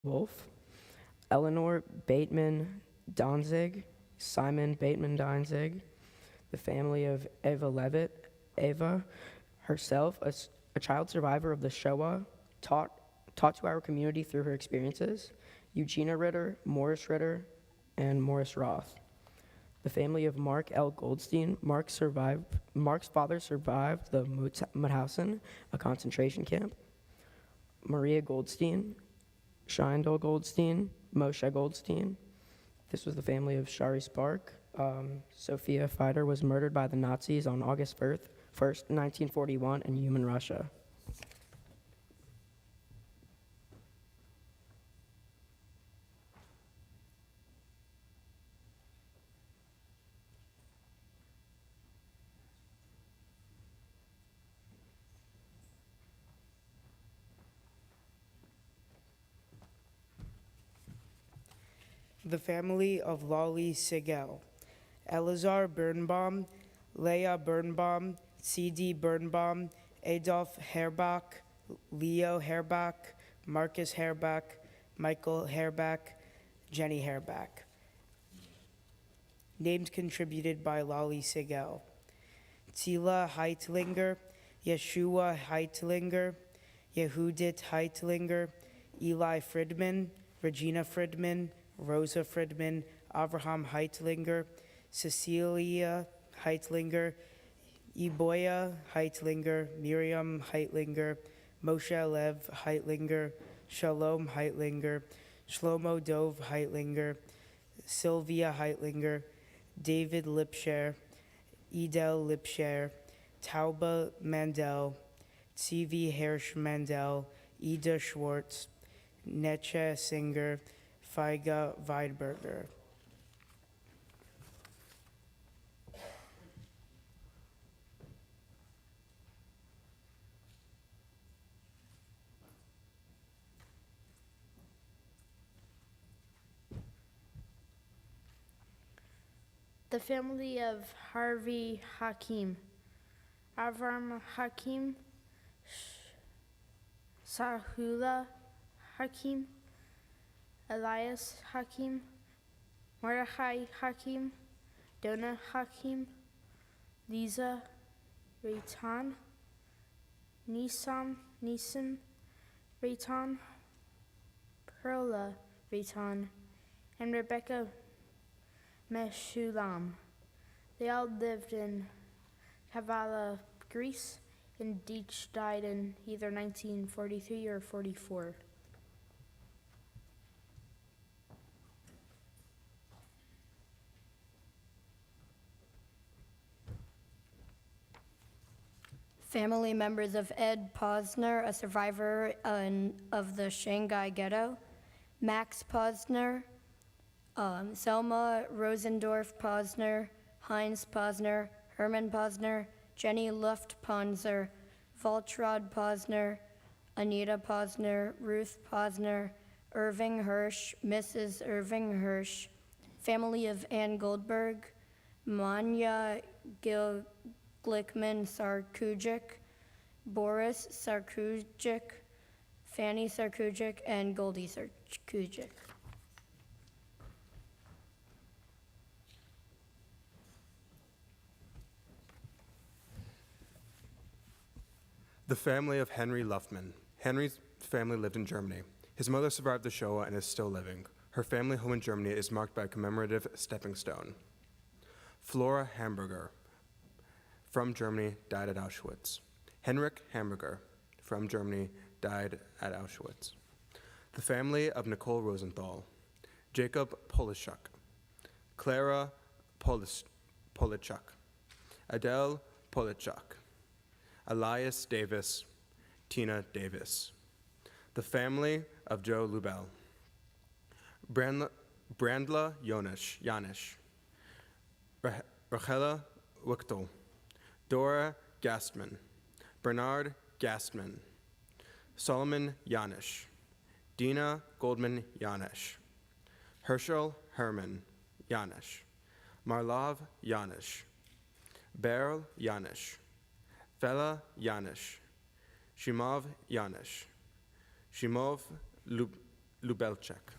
Wolf, Eleanor Bateman Donzig, Simon Bateman Donzig, the family of Eva Levitt, Ava herself, a child survivor of the Shoah, taught to our community through her experiences, Eugenia Ritter, Morris Ritter, and Morris Roth. The family of Mark L. Goldstein. Mark's father survived the Mauthausen, a concentration camp. Maria Goldstein, Scheindel Goldstein, Moshe Goldstein. This was the family of Shari Spark. Sophia Feider was murdered by the Nazis on August 1st, 1941 in Human, Russia. The family of Lolly Sigel, Elazar Birnbaum, Leah Birnbaum, C.D. Birnbaum, Adolf Herbach, Leo Herbach, Marcus Herbach, Michael Herbach, Jenny Herbach. Names contributed by Lolly Sigel. Tila Heitlinger, Yeshua Heitlinger, Yehudit Heitlinger, Eli Friedman, Regina Friedman, Rosa Friedman, Avraham Heitlinger, Cecilia Heitlinger, Eboya Heitlinger, Miriam Heitlinger, Moshe Lev Heitlinger, Shalom Heitlinger, Shlomo Dov Heitlinger, Sylvia Heitlinger, David Lipscher, Edel Lipscher, Tauba Mandel, Tzivi Hirsch Mandel, Ida Schwartz, Neche Singer, Feiga Weidberger. The family of Harvey Hakim, Avram Hakim, Sahula Hakim, Elias Hakim, Mordechai Hakim, Donna Hakim, Lisa Rayton, Nisan Rayton, Perla Rayton, and Rebecca Meshulam. They all lived in Kavala, Greece, and each died in either 1943 or 44. Family members of Ed Posner, a survivor of the Shanghai Ghetto, Max Posner, Selma Rosendorf Posner, Heinz Posner, Herman Posner, Jenny Luftponzer, Voltrod Posner, Anita Posner, Ruth Posner, Irving Hirsch, Mrs. Irving Hirsch, family of Ann Goldberg, Manya Glickman Sarkujic, Boris Sarkujic, Fanny Sarkujic, and Goldie Sarkujic. The family of Henry Luftman. Henry's family lived in Germany. His mother survived the Shoah and is still living. Her family home in Germany is marked by a commemorative stepping stone. Flora Hamburger, from Germany, died at Auschwitz. Henrik Hamburger, from Germany, died at Auschwitz. The family of Nicole Rosenthal. Jacob Polishuk, Clara Polichuk, Adele Polichuk, Elias Davis, Tina Davis. The family of Joe Lubell. Brandla Janish, Rachela Wichtel, Dora Gastman, Bernard Gastman, Solomon Janish, Dina Goldman Janish, Herschel Herman Janish, Marlav Janish, Beryl Janish, Fela Janish, Shimov Janish, Shimov Lubelchek.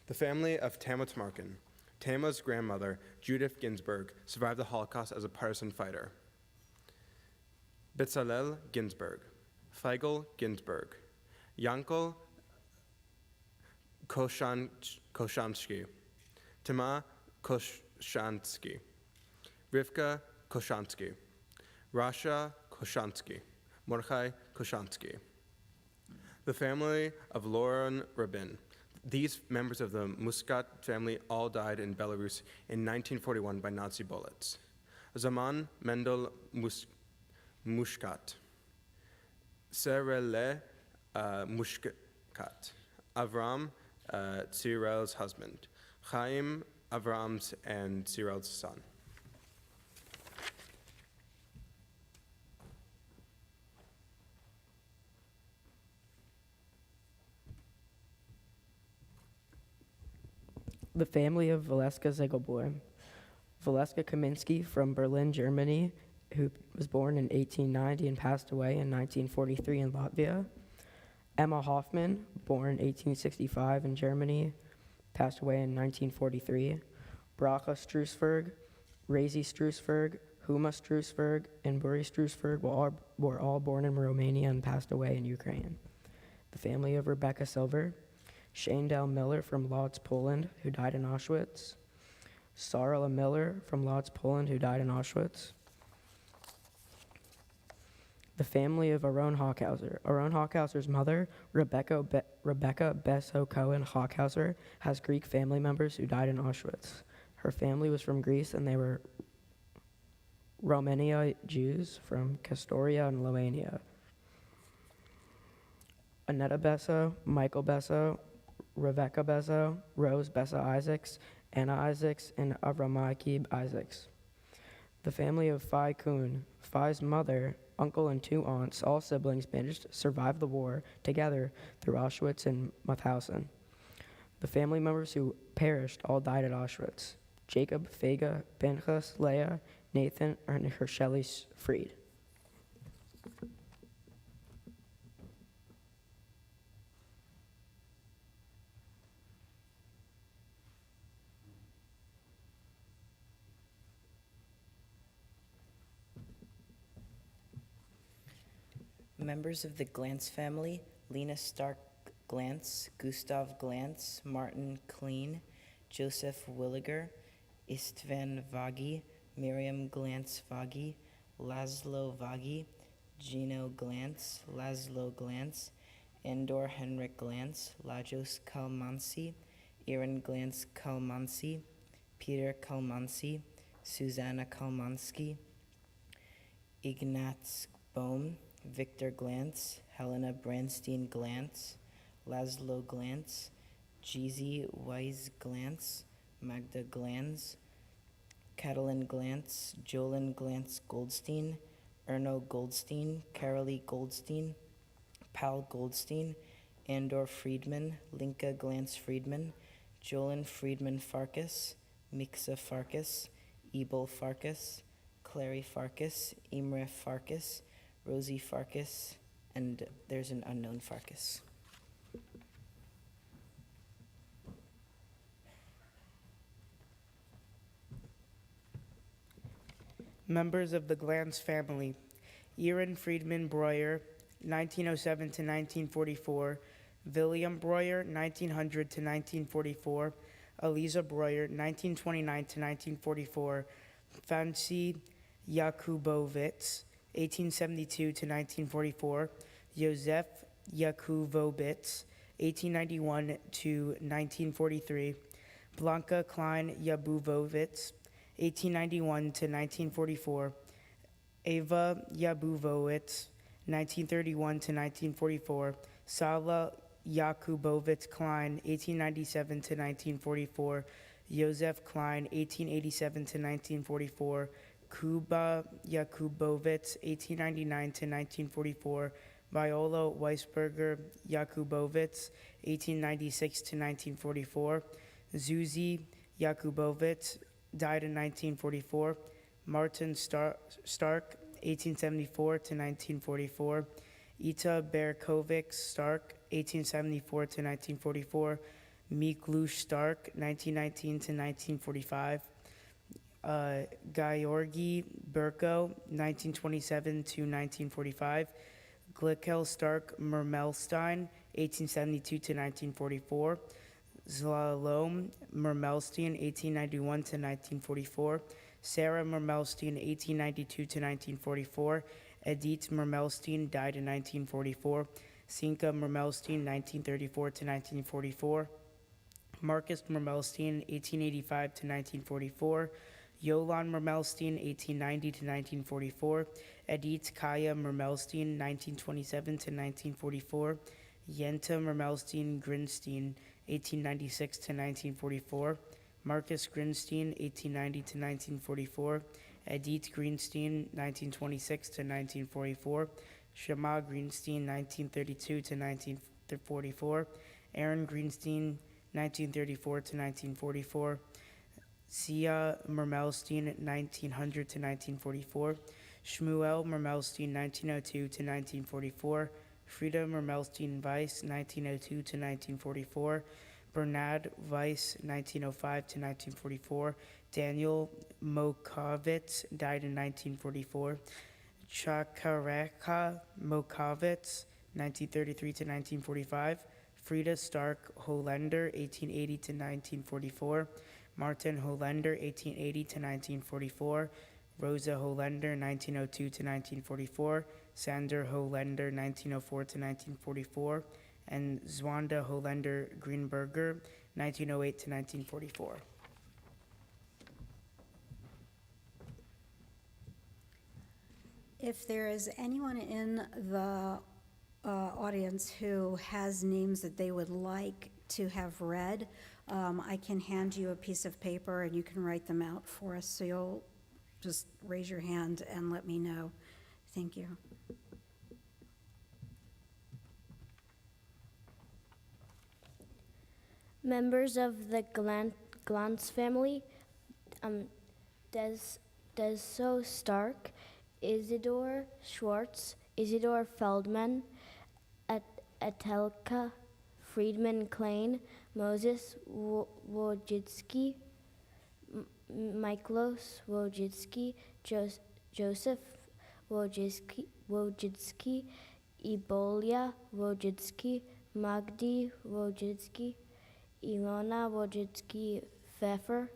The family of Tama Tamarkin. Tama's grandmother, Judith Ginsburg, survived the Holocaust as a partisan fighter. Bezalel Ginsburg, Feigl Ginsburg, Yankel Koshansky, Tama Koshansky, Rivka Koshansky, Rasha Koshansky, Mordechai Koshansky. The family of Lauren Rabin. These members of the Muscat family all died in Belarus in 1941 by Nazi bullets. Zaman Mendel Mushkat, Serele Mushkat, Avram, Cyril's husband, Chaim, Avram's and Cyril's son. The family of Valeska Zegelboy. Valeska Kaminsky from Berlin, Germany, who was born in 1890 and passed away in 1943 in Latvia. Emma Hoffman, born 1865 in Germany, passed away in 1943. Bracha Strussberg, Razi Strussberg, Huma Strussberg, and Buri Strussberg were all born in Romania and passed away in Ukraine. The family of Rebecca Silver. Shane Dell Miller from Lodz, Poland, who died in Auschwitz. Sarah Miller from Lodz, Poland, who died in Auschwitz. The family of Aron Hockhauser. Aron Hockhauser's mother, Rebecca Besso Cohen Hockhauser, has Greek family members who died in Auschwitz. Her family was from Greece, and they were Romania Jews from Castoria and Lithuania. Annetta Besso, Michael Besso, Rebecca Besso, Rose Besso Isaacs, Anna Isaacs, and Avramakib Isaacs. The family of Phi Kuhn. Phi's mother, uncle, and 2 aunts, all siblings, managed to survive the war together through Auschwitz and Mauthausen. The family members who perished all died at Auschwitz. Jacob, Fega, Pinchas, Leah, Nathan, and Hersheli Fried. Members of the Glantz family: Lena Stark Glantz, Gustav Glantz, Martin Kleen, Joseph Williger, Istvan Vagi, Miriam Glantz Vagi, Laszlo Vagi, Gino Glantz, Laszlo Glantz, Andor Henrik Glantz, Lajos Kalmansi, Aaron Glantz Kalmansi, Peter Kalmansi, Susanna Kalmansky, Ignaz Bohm, Victor Glantz, Helena Branstein Glantz, Laszlo Glantz, Jeezy Weiss Glantz, Magda Glantz, Catalin Glantz, Jolyn Glantz Goldstein, Erno Goldstein, Carolee Goldstein, Pal Goldstein, Andor Friedman, Linka Glantz Friedman, Jolyn Friedman Farkas, Mixa Farkas, Ebel Farkas, Clary Farkas, Imre Farkas, Rosie Farkas, and there's an unknown Farkas. Members of the Glantz family: Aaron Friedman Breuer, 1907 to 1944, William Breuer, 1900 to 1944, Eliza Breuer, 1929 to 1944, Fancy Yakubovitz, 1872 to 1944, Josef Yakubovitz, 1891 to 1943, Blanca Klein Yabuvovitz, 1891 to 1944, Ava Yabuvovitz, 1931 to 1944, Sala Yakubovitz Klein, 1897 to 1944, Josef Klein, 1887 to 1944, Kuba Yakubovitz, 1899 to 1944, Viola Weisberger Yakubovitz, 1896 to 1944, Zuzi Yakubovitz, died in 1944, Martin Stark, 1874 to 1944, Ita Berkovic Stark, 1874 to 1944. Miklush Stark, 1919 to 1945. Georgi Burko, 1927 to 1945. Glickel Stark Mermelstein, 1872 to 1944. Slalom Mermelstein, 1891 to 1944. Sarah Mermelstein, 1892 to 1944. Edith Mermelstein died in 1944. Sinka Mermelstein, 1934 to 1944. Marcus Mermelstein, 1885 to 1944. Yolan Mermelstein, 1890 to 1944. Edith Kaya Mermelstein, 1927 to 1944. Yenta Mermelstein Grinstein, 1896 to 1944. Marcus Grinstein, 1890 to 1944. Edith Greenstein, 1926 to 1944. Shema Greenstein, 1932 to 1944. Aaron Greenstein, 1934 to 1944. Sia Mermelstein, 1900 to 1944. Shmuel Mermelstein, 1902 to 1944. Frida Mermelstein Weiss, 1902 to 1944. Bernard Weiss, 1905 to 1944. Daniel Mokovitz died in 1944. Chakareka Mokovitz, 1933 to 1945. Frida Stark Hollander, 1880 to 1944. Martin Hollander, 1880 to 1944. Rosa Hollander, 1902 to 1944. Sander Hollander, 1904 to 1944. And Zwanda Hollander Greenberger, 1908 to 1944. If there is anyone in the audience who has names that they would like to have read, I can hand you a piece of paper and you can write them out for us. So you'll just raise your hand and let me know. Thank you. Members of the Glantz family, Deso Stark, Isidore Schwartz, Isidore Feldman, Atelka Friedman Klein, Moses Wojcicki, Michalos Wojcicki, Joseph Wojcicki, Ebolia Wojcicki, Magdi Wojcicki, Ilona Wojcicki Pfeffer,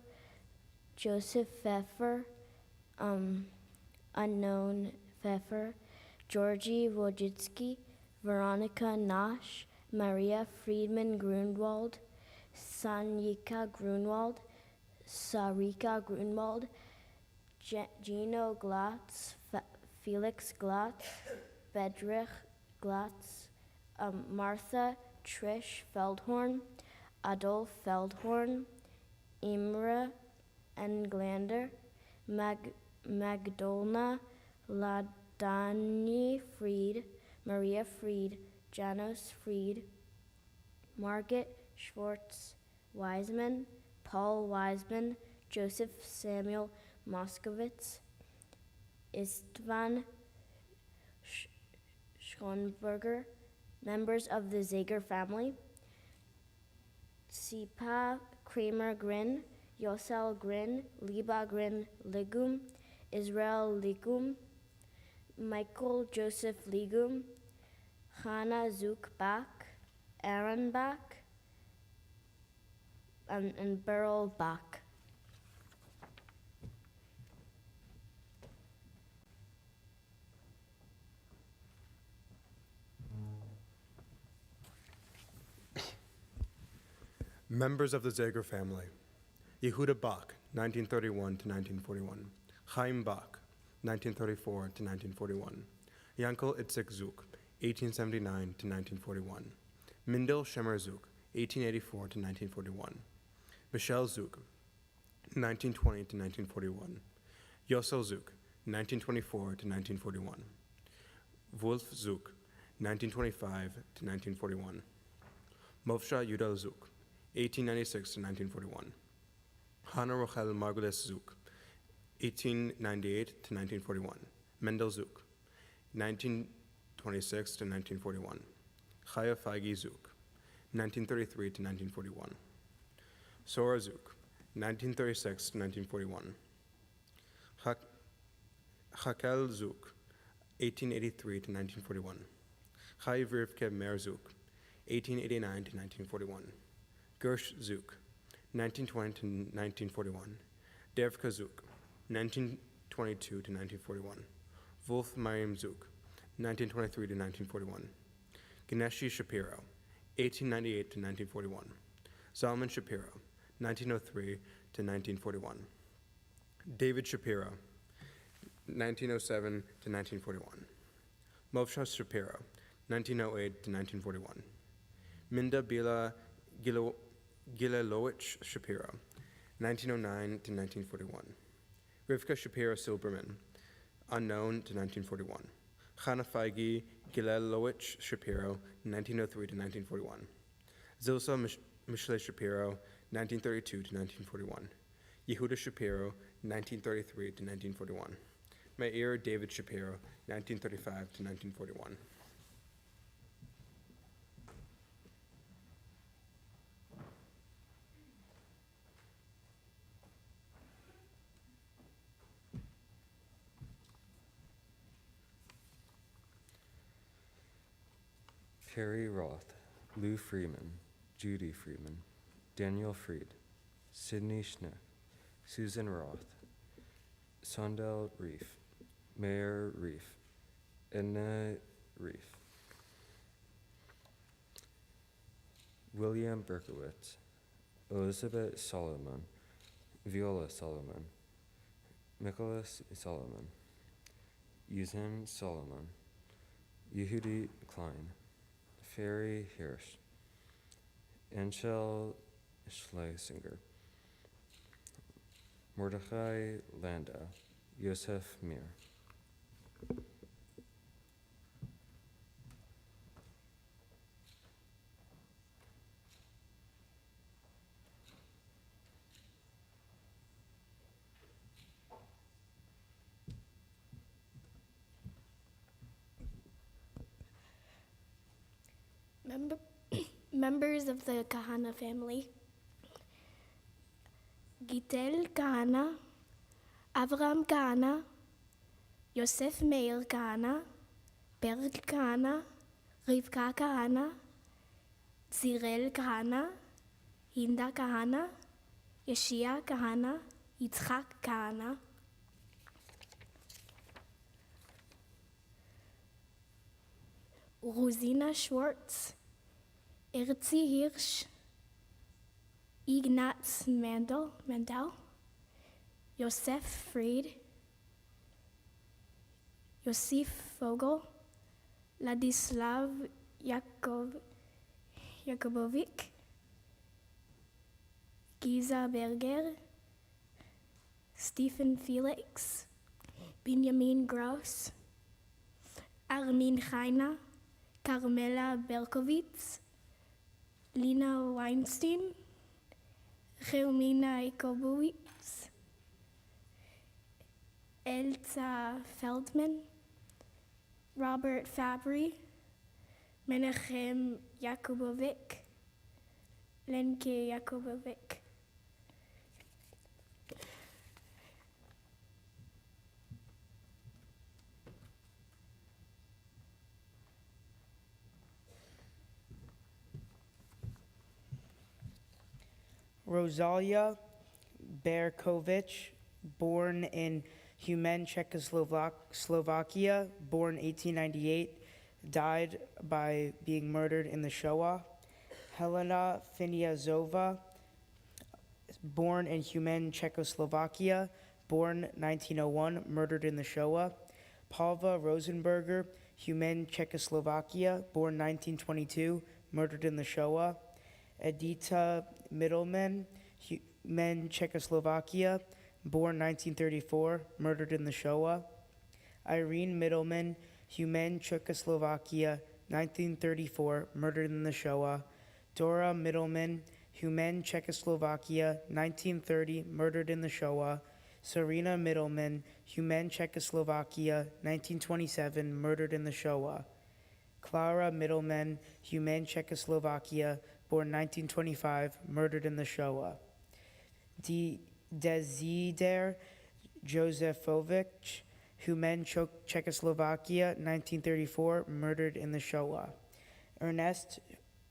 Joseph Pfeffer, unknown Pfeffer, Georgie Wojcicki, Veronica Nash, Maria Friedman Grunwald, Sanyika Grunwald, Sarika Grunwald, Gino Glatz, Felix Glatz, Bedrich Glatz, Martha Trish Feldhorn, Adolf Feldhorn, Imre Englander, Magdolna Ladani Fried, Maria Fried, Janos Fried, Margaret Schwartz Wiseman, Paul Wiseman, Joseph Samuel Moskowitz, Istvan Schonberger, members of the Zager family, Sipa Kramer Grin, Yosel Grin, Liba Grin Ligum, Israel Ligum, Michael Joseph Ligum, Hannah Zook Bach, Aaron Bach, and Beryl Bach. Members of the Zager family. Yehuda Bach, 1931 to 1941. Chaim Bach, 1934 to 1941. Yankel Itzik Zook, 1879 to 1941. Mindel Shemer Zook, 1884 to 1941. Michelle Zook, 1920 to 1941. Yosel Zook, 1924 to 1941. Wolf Zook, 1925 to 1941. Movsha Yudel Zook, 1896 to 1941. Hannah Rochel Margulis Zook, 1898 to 1941. Mendel Zook, 1926 to 1941. Chaya Feige Zook, 1933 to 1941. Sora Zook, 1936 to 1941. Hakel Zook, 1883 to 1941. Chai Vrivke Mer Zook, 1889 to 1941. Gersh Zook, 1920 to 1941. Devka Zook, 1922 to 1941. Wolf Mariam Zook, 1923 to 1941. Ganeshi Shapiro, 1898 to 1941. Zalman Shapiro, 1903 to 1941. David Shapiro, 1907 to 1941. Moshe Shapiro, 1908 to 1941. Minda Bila Gilelowicz Shapiro, 1909 to 1941. Rivka Shapiro Silberman, unknown to 1941. Chana Feige Gilelowicz Shapiro, 1903 to 1941. Zilsa Mishle Shapiro, 1932 to 1941. Yehuda Shapiro, 1933 to 1941. Meir David Shapiro, 1935 to 1941. Perry Roth, Lou Freeman, Judy Freeman, Daniel Freed, Sidney Schneck, Susan Roth, Sondel Reef, Mayor Reef, Edna Reef, William Berkowitz, Elizabeth Solomon, Viola Solomon, Nicholas Solomon, Yuzan Solomon, Yehudi Klein, Ferry Hirsch, Anshel Schlesinger, Mordechai Landau, Yosef Mir. Members of the Kahana family: Gitel Kahana, Avram Kahana, Yosef Meir Kahana, Berg Kahana, Rivka Kahana, Zirel Kahana, Hinda Kahana, Yeshia Kahana, Yitzchak Kahana. Rosina Schwartz, Erzi Hirsch, Ignaz Mandel, Yosef Fried, Yosif Vogel, Ladislav Jakobovic, Giza Berger, Stephen Felix, Benjamin Gross, Armin Chaina, Carmela Berkowitz, Lina Weinstein, Helmina Ikobowitz, Elsa Feldman, Robert Fabry, Menachem Yakubovic, Lenke Yakubovic. Rosalia Berkovich, born in Humen, Czechoslovakia, born 1898, died by being murdered in the Shoah. Helena Finiazova, born in Humen, Czechoslovakia, born 1901, murdered in the Shoah. Pavla Rosenberger, Humen, Czechoslovakia, born 1922, murdered in the Shoah. Edita Middleman, Humen, Czechoslovakia, born 1934, murdered in the Shoah. Irene Middleman, Humen, Czechoslovakia, 1934, murdered in the Shoah. Dora Middleman, Humen, Czechoslovakia, 1930, murdered in the Shoah. Serena Middleman, Humen, Czechoslovakia, 1927, murdered in the Shoah. Klara Middleman, Humane Czechoslovakia, born 1925, murdered in the Shoah. Desider Josefovich, Humane Czechoslovakia, 1934, murdered in the Shoah. Ernest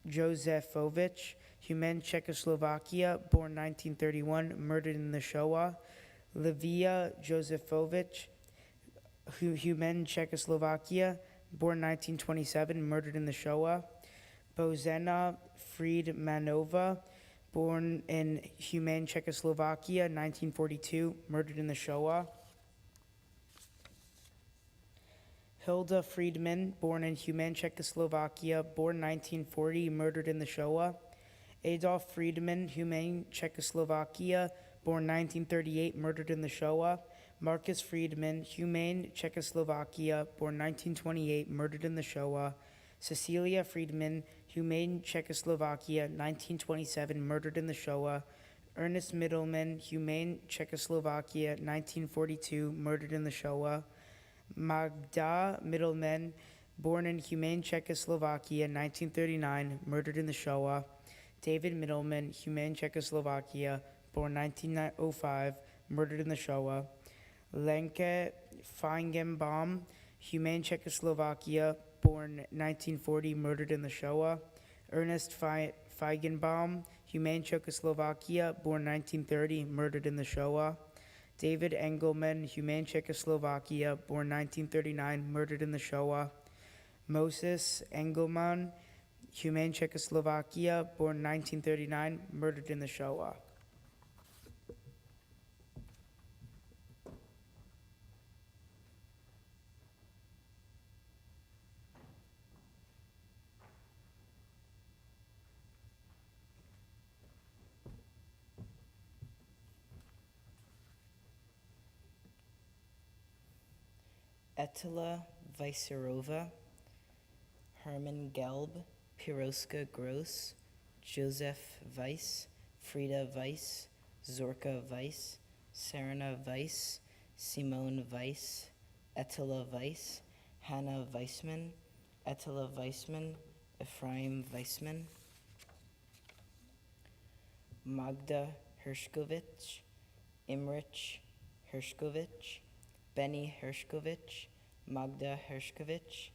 Josefovich, Humane Czechoslovakia, born 1931, murdered in the Shoah. Livia Josefovich, Humane Czechoslovakia, born 1927, murdered in the Shoah. Bozena Friedmanova, born in Humane Czechoslovakia, 1942, murdered in the Shoah. Hilda Friedman, born in Humane Czechoslovakia, born 1940, murdered in the Shoah. Adolf Friedman, Humane Czechoslovakia, born 1938, murdered in the Shoah. Marcus Friedman, Humane Czechoslovakia, born 1928, murdered in the Shoah. Cecilia Friedman, Humane Czechoslovakia, 1927, murdered in the Shoah. Ernest Middleman, Humane Czechoslovakia, 1942, murdered in the Shoah. Magda Middleman, born in Humane Czechoslovakia, 1939, murdered in the Shoah. David Middleman, Humane Czechoslovakia, born 1905, murdered in the Shoah. Lenke Feigenbaum, Humane Czechoslovakia, born 1940, murdered in the Shoah. Ernest Feigenbaum, Humane Czechoslovakia, born 1930, murdered in the Shoah. David Engelman, Humane Czechoslovakia, born 1939, murdered in the Shoah. Moses Engelman, Humane Czechoslovakia, born 1939, murdered in the Shoah. Ettila Vysarova, Herman Gelb, Piroska Gross, Joseph Weiss, Frida Weiss, Zorka Weiss, Serena Weiss, Simone Weiss, Ettila Weiss, Hannah Weissman, Ettila Weissman, Ephraim Weissman, Magda Hershkovich, Imrich Hershkovich, Benny Hershkovich, Magda Hershkovich,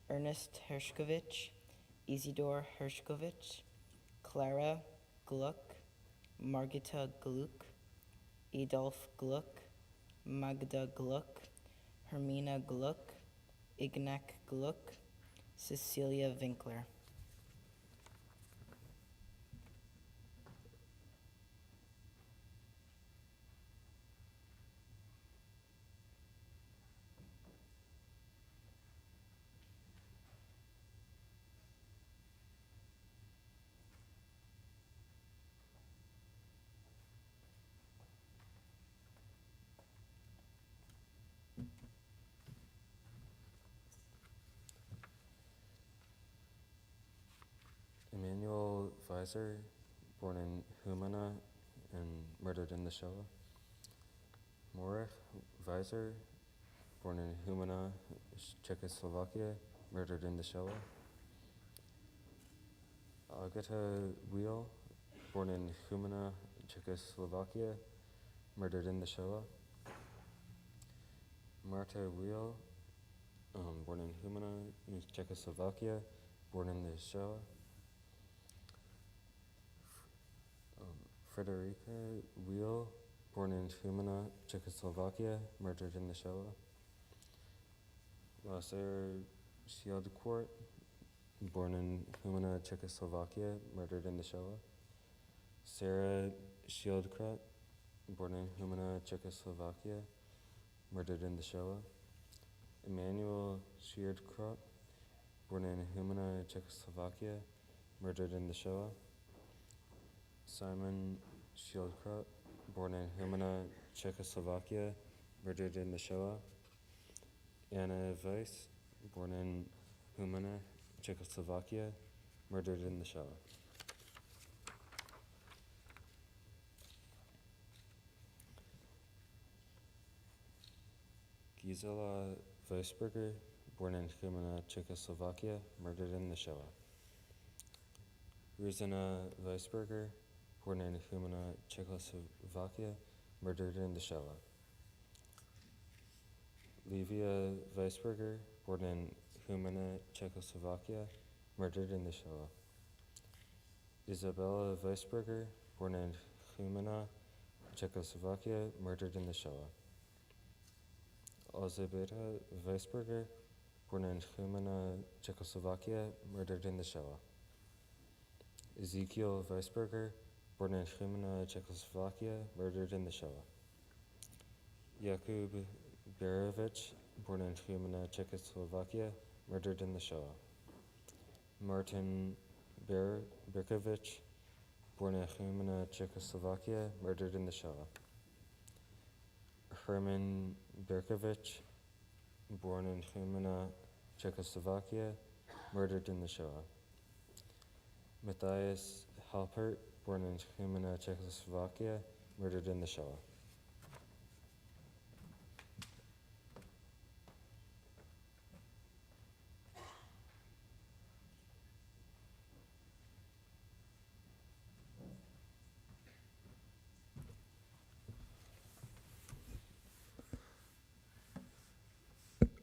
Ernest Hershkovich, Isidore Hershkovich, Clara Gluck, Margita Gluck, Adolf Gluck, Magda Gluck, Hermina Gluck, Ignac Gluck, Cecilia Winkler. Emmanuel Weiser, born in Humana and murdered in the Shoah. Morich Weiser, born in Humana, Czechoslovakia, murdered in the Shoah. Agata Wheel, born in Humana, Czechoslovakia, murdered in the Shoah. Marta Wheel, born in Humana, Czechoslovakia, born in the Shoah. Frederica Wheel, born in Humana, Czechoslovakia, murdered in the Shoah. Lasser Schildquart, born in Humana, Czechoslovakia, murdered in the Shoah. Sarah Schildkrat, born in Humana, Czechoslovakia, murdered in the Shoah. Emmanuel Schildkrat, born in Humana, Czechoslovakia, murdered in the Shoah. Simon Schildkrat, born in Humana, Czechoslovakia, murdered in the Shoah. Anna Weiss, born in Humana, Czechoslovakia, murdered in the Shoah. Gisela Weisberger, born in Humana, Czechoslovakia, murdered in the Shoah. Ruzena Weisberger, born in Humana, Czechoslovakia, murdered in the Shoah. Livia Weisberger, born in Humana, Czechoslovakia, murdered in the Shoah. Isabella Weisberger, born in Humana, Czechoslovakia, murdered in the Shoah. Elzbieta Weisberger, born in Humana, Czechoslovakia, murdered in the Shoah. Ezekiel Weisberger, born in Humana, Czechoslovakia, murdered in the Shoah. Jakub Berevich, born in Humana, Czechoslovakia, murdered in the Shoah. Martin Berkovich, born in Humana, Czechoslovakia, murdered in the Shoah. Herman Berkovich, born in Humana, Czechoslovakia, murdered in the Shoah. Matthias Halpert, born in Humana, Czechoslovakia, murdered in the Shoah.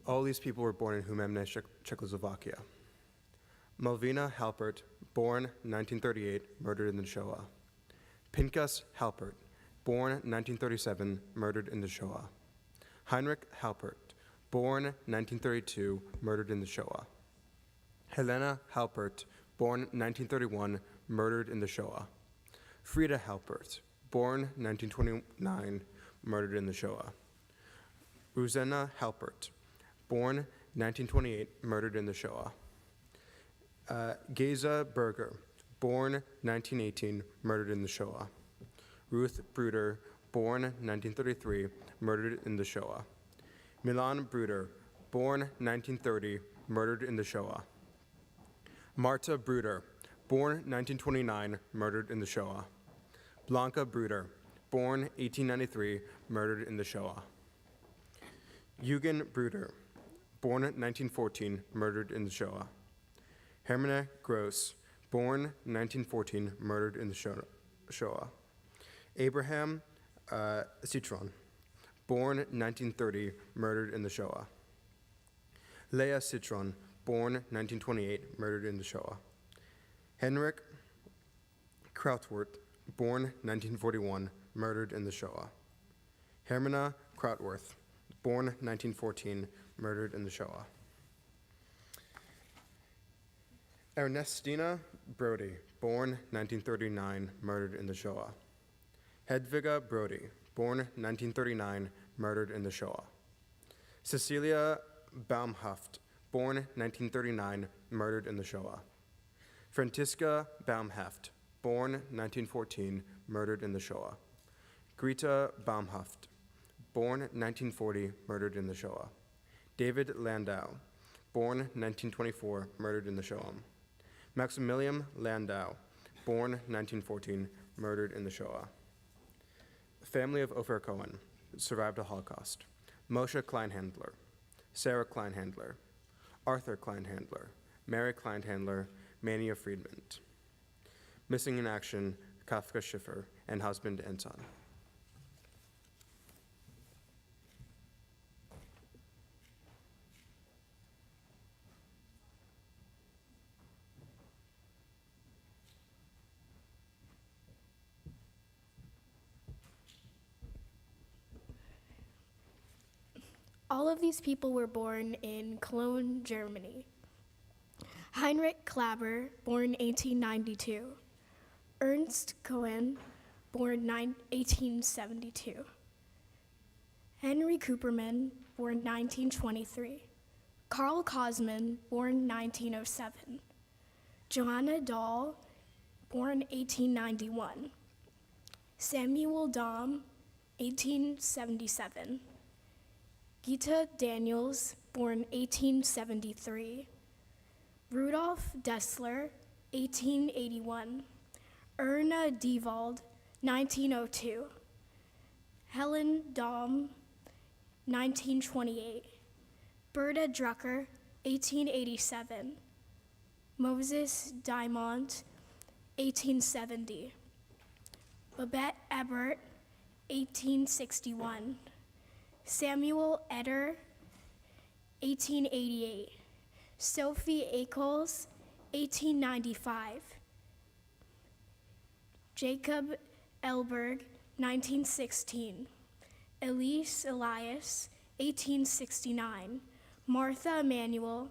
All these people were born in Humemne, Czechoslovakia. Malvina Halpert, born 1938, murdered in the Shoah. Pinkas Halpert, born 1937, murdered in the Shoah. Heinrich Halpert, born 1932, murdered in the Shoah. Helena Halpert, born 1931, murdered in the Shoah. Frida Halpert, born 1929, murdered in the Shoah. Ruzena Halpert, born 1928, murdered in the Shoah. Geza Berger, born 1918, murdered in the Shoah. Ruth Bruder, born 1933, murdered in the Shoah. Milan Bruder, born 1930, murdered in the Shoah. Marta Bruder, born 1929, murdered in the Shoah. Blanca Bruder, born 1893, murdered in the Shoah. Eugen Bruder, born 1914, murdered in the Shoah. Hermine Gross, born 1914, murdered in the Shoah. Abraham Citron, born 1930, murdered in the Shoah. Leah Citron, born 1928, murdered in the Shoah. Henrik Krautworth, born 1941, murdered in the Shoah. Hermina Krautworth, born 1914, murdered in the Shoah. Ernestina Brody, born 1939, murdered in the Shoah. Hedviga Brody, born 1939, murdered in the Shoah. Cecilia Baumhaft, born 1939, murdered in the Shoah. Franziska Baumhaft, born 1914, murdered in the Shoah. Greta Baumhaft, born 1940, murdered in the Shoah. David Landau, born 1924, murdered in the Shoah. Maximilian Landau, born 1914, murdered in the Shoah. Family of Ofer Cohen, survived a Holocaust. Moshe Kleinhandler, Sarah Kleinhandler, Arthur Kleinhandler, Mary Kleinhandler, Mania Friedman. Missing in action, Kafka Schiffer, and husband and son. All of these people were born in Cologne, Germany. Heinrich Klaber, born 1892. Ernst Cohen, born 1872. Henry Cooperman, born 1923. Karl Kosman, born 1907. Johanna Dahl, born 1891. Samuel Dahm, 1877. Gita Daniels, born 1873. Rudolf Dessler, 1881. Erna Diewald, 1902. Helen Dahm, 1928. Berta Drucker, 1887. Moses Diamond, 1870. Babette Ebert, 1861. Samuel Eder, 1888. Sophie Ackles, 1895. Jacob Elberg, 1916. Elise Elias, 1869. Martha Emanuel,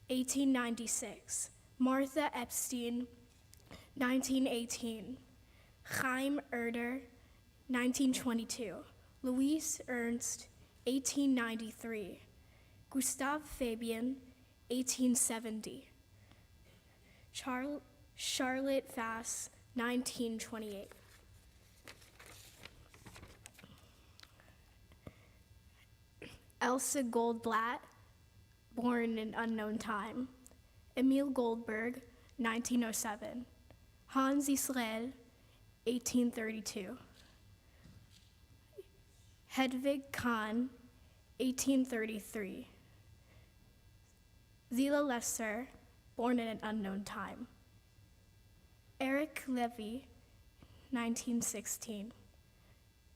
1896. Martha Epstein, 1918. Chaim Erder, 1922. Louise Ernst, 1893. Gustave Fabian, 1870. Charlotte Fass, 1928. Elsa Goldblatt, born in unknown time. Emil Goldberg, 1907. Hans Israel, 1832. Hedvig Kahn, 1833. Zila Lesser, born in an unknown time. Eric Levy, 1916.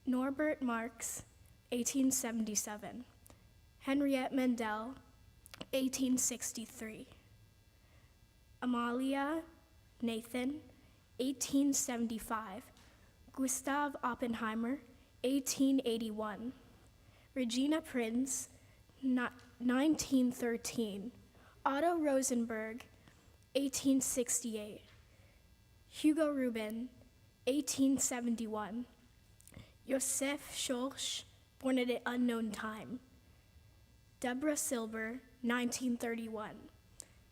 Norbert Marx, 1877. Henriette Mendel, 1863. Amalia Nathan, 1875. Gustav Oppenheimer, 1881. Regina Prinz, 1913. Otto Rosenberg, 1868. Hugo Rubin, 1871. Yosef Schorsch, born at an unknown time. Deborah Silber, 1931.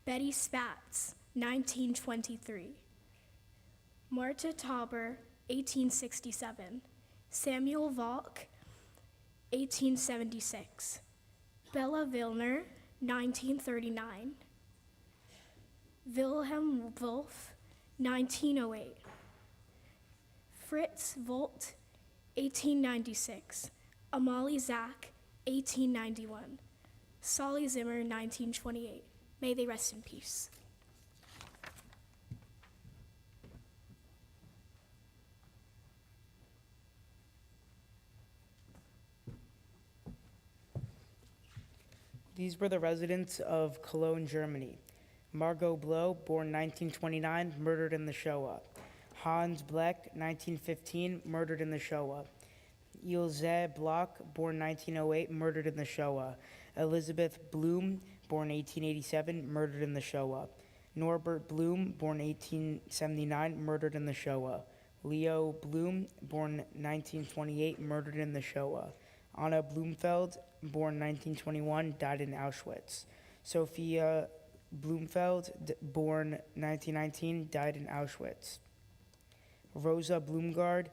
Betty Spatz, 1923. Marta Tauber, 1867. Samuel Valk, 1876. Bella Vilner, 1939. Wilhelm Wolff, 1908. Fritz Volt, 1896. Amalie Zach, 1891. Solly Zimmer, 1928. May they rest in peace. These were the residents of Cologne, Germany. Margot Blow, born 1929, murdered in the Shoah. Hans Bleck, 1915, murdered in the Shoah. Ilse Block, born 1908, murdered in the Shoah. Elizabeth Bloom, born 1887, murdered in the Shoah. Norbert Bloom, born 1879, murdered in the Shoah. Leo Bloom, born 1928, murdered in the Shoah. Anna Blumfeld, born 1921, died in Auschwitz. Sophia Blumfeld, born 1919, died in Auschwitz. Rosa Blumgard,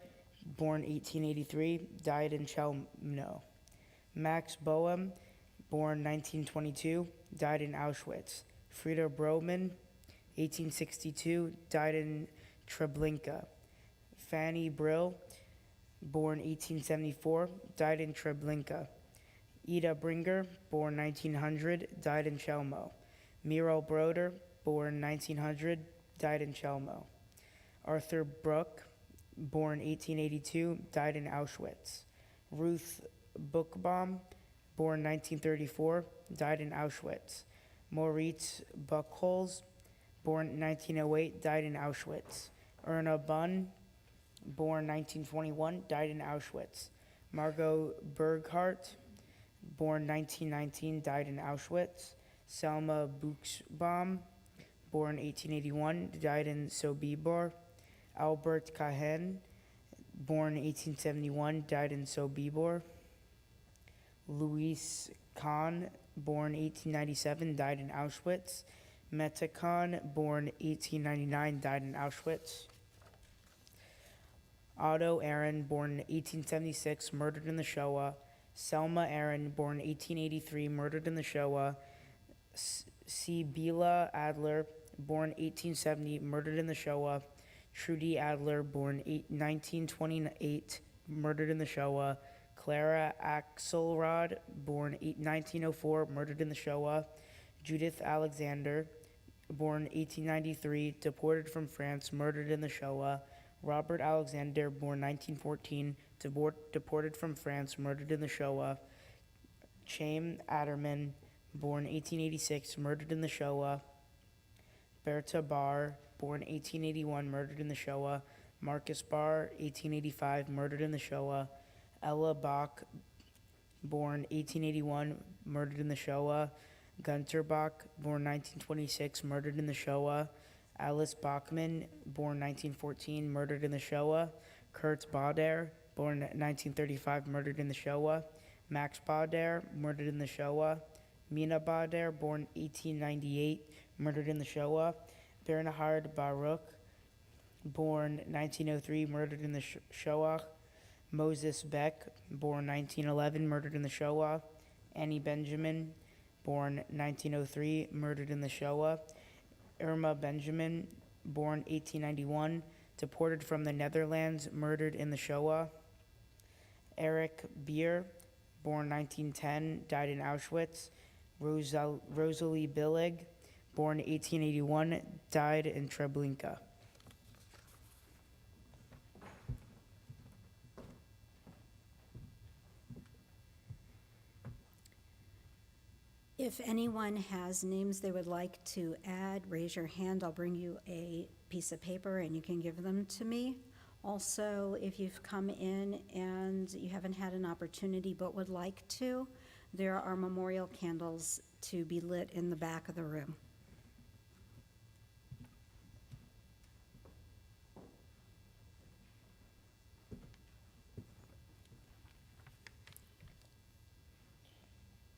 born 1883, died in Chelmno. Max Boehm, born 1922, died in Auschwitz. Frieda Broman, 1862, died in Treblinka. Fanny Brill, born 1874, died in Treblinka. Ida Bringer, born 1900, died in Chelmo. Miro Broder, born 1900, died in Chelmo. Arthur Bruck, born 1882, died in Auschwitz. Ruth Buchbaum, born 1934, died in Auschwitz. Moritz Buchholz, born 1908, died in Auschwitz. Erna Bunn, born 1921, died in Auschwitz. Margot Berghardt, born 1919, died in Auschwitz. Selma Buchsbaum, born 1881, died in Sobibor. Albert Cahen, born 1871, died in Sobibor. Louis Kahn, born 1897, died in Auschwitz. Meta Kahn, born 1899, died in Auschwitz. Otto Aaron, born 1876, murdered in the Shoah. Selma Aaron, born 1883, murdered in the Shoah. Sibylla Adler, born 1870, murdered in the Shoah. Trudy Adler, born 1928, murdered in the Shoah. Clara Axelrod, born 1904, murdered in the Shoah. Judith Alexander, born 1893, deported from France, murdered in the Shoah. Robert Alexander, born 1914, deported from France, murdered in the Shoah. Chaim Adderman, born 1886, murdered in the Shoah. Berta Barr, born 1881, murdered in the Shoah. Marcus Barr, 1885, murdered in the Shoah. Ella Bach, born 1881, murdered in the Shoah. Gunter Bach, born 1926, murdered in the Shoah. Alice Bachman, born 1914, murdered in the Shoah. Kurt Bauder, born 1935, murdered in the Shoah. Max Bauder, murdered in the Shoah. Mina Bauder, born 1898, murdered in the Shoah. Bernhard Baruch, born 1903, murdered in the Shoah. Moses Beck, born 1911, murdered in the Shoah. Annie Benjamin, born 1903, murdered in the Shoah. Irma Benjamin, born 1891, deported from the Netherlands, murdered in the Shoah. Eric Beer, born 1910, died in Auschwitz. Rosalie Billig, born 1881, died in Treblinka. If anyone has names they would like to add, raise your hand. I'll bring you a piece of paper and you can give them to me. Also, if you've come in and you haven't had an opportunity but would like to, there are memorial candles to be lit in the back of the room.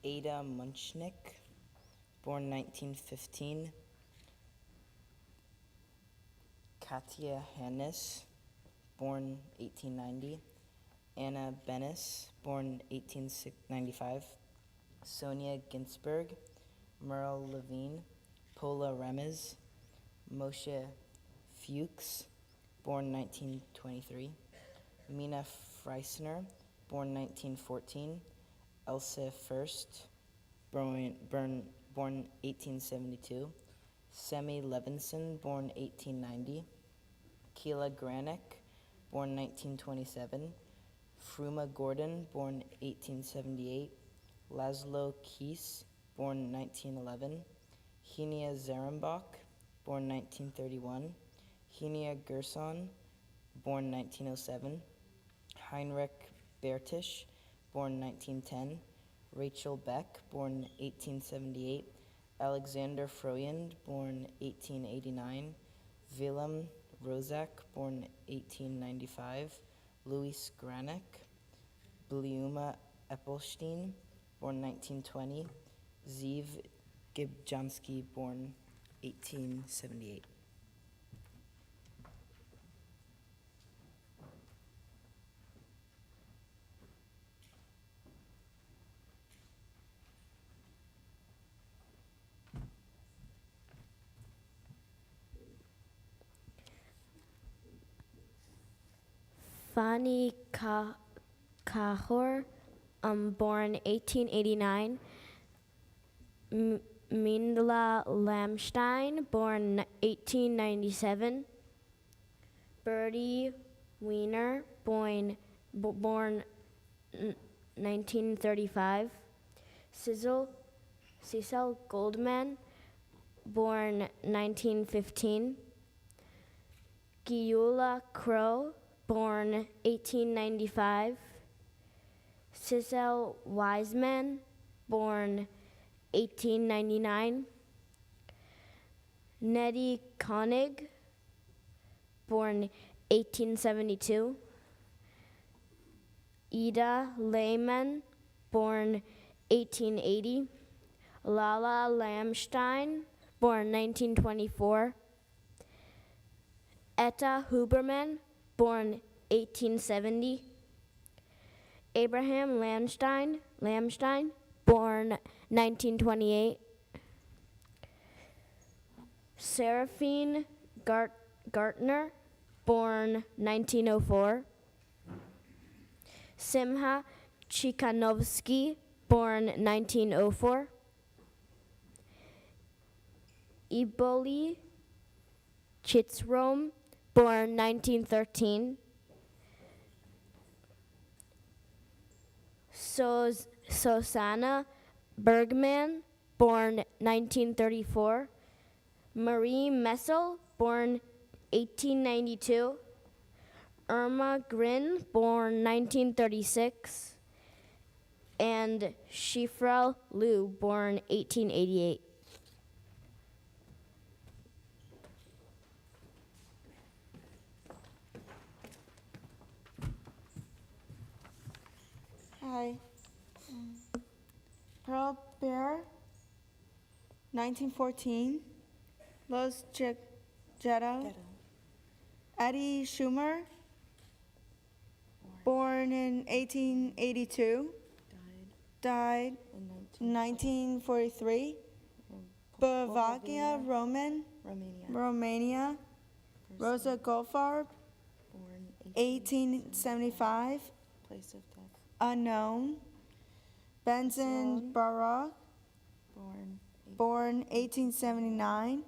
Ada Munchnick, born 1915. Katia Hannes, born 1890. Anna Bennis, born 1895. Sonia Ginsberg, Merle Levine, Paula Remez, Moshe Fuchs, born 1923. Mina Freisner, born 1914. Elsa First, born 1872. Semi Levinson, born 1890. Keela Granick, born 1927. Fruma Gordon, born 1878. Laszlo Keese, born 1911. Henia Zarembach, born 1931. Henia Gerson, born 1907. Heinrich Bertisch, born 1910. Rachel Beck, born 1878. Alexander Froyend, born 1889. Willem Rozak, born 1895. Louis Granick. Bliuma Eppelstein, born 1920. Zeev Gibjanski, born 1878. Fani Kahor, born 1889. Mindla Lamstein, born 1897. Bertie Wiener, born 1935. Cecil Goldman, born 1915. Gyula Crow, born 1895. Cecil Wiseman, born 1899. Nettie Koenig, born 1872. Ida Lehman, born 1880. Lala Lamstein, born 1924. Etta Huberman, born 1870. Abraham Lamstein, born 1928. Seraphine Gartner, born 1904. Simha Chikanovsky, born 1904. Iboli Chitzrom, born 1913. Susanna Bergman, born 1934. Marie Messel, born 1892. Irma Grin, born 1936. And Shifrel Liu, born 1888. Hi. Pearl Bear, 1914. Los Jetto. Eddie Schumer, born in 1882. Died 1943. Bavaria, Romania. Rosa Goldfarb, 1875. Place of death. Unknown. Benson Barak, born 1879.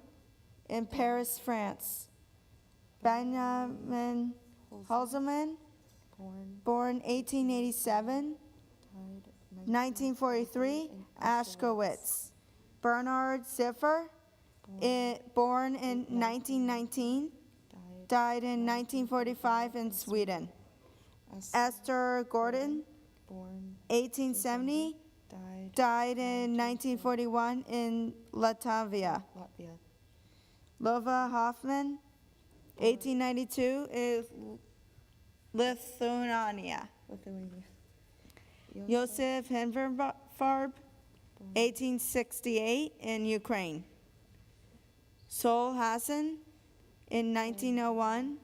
In Paris, France. Benjamin Halseman, born 1887. 1943, Ashkowitz. Bernard Ziffer, born in 1919, died in 1945 in Sweden. Esther Gordon, 1870, died in 1941 in Latvia. Lova Hoffman, 1892, is Lithuania. Yosef Henverfarb, 1868, in Ukraine. Sol Hassan, in 1901,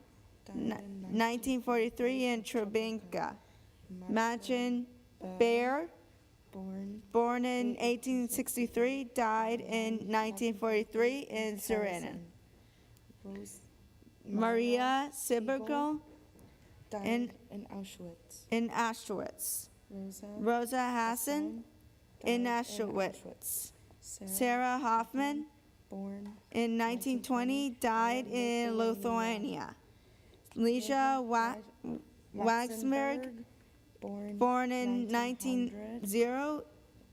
1943, in Treblinka. Machin Bear, born in 1863, died in 1943 in Suriname. Maria Sibergo, Died in Auschwitz. Rosa Hassan, in Auschwitz. Sarah Hoffman, in 1920, died in Lithuania. Leisha Waxberg, born in 1900,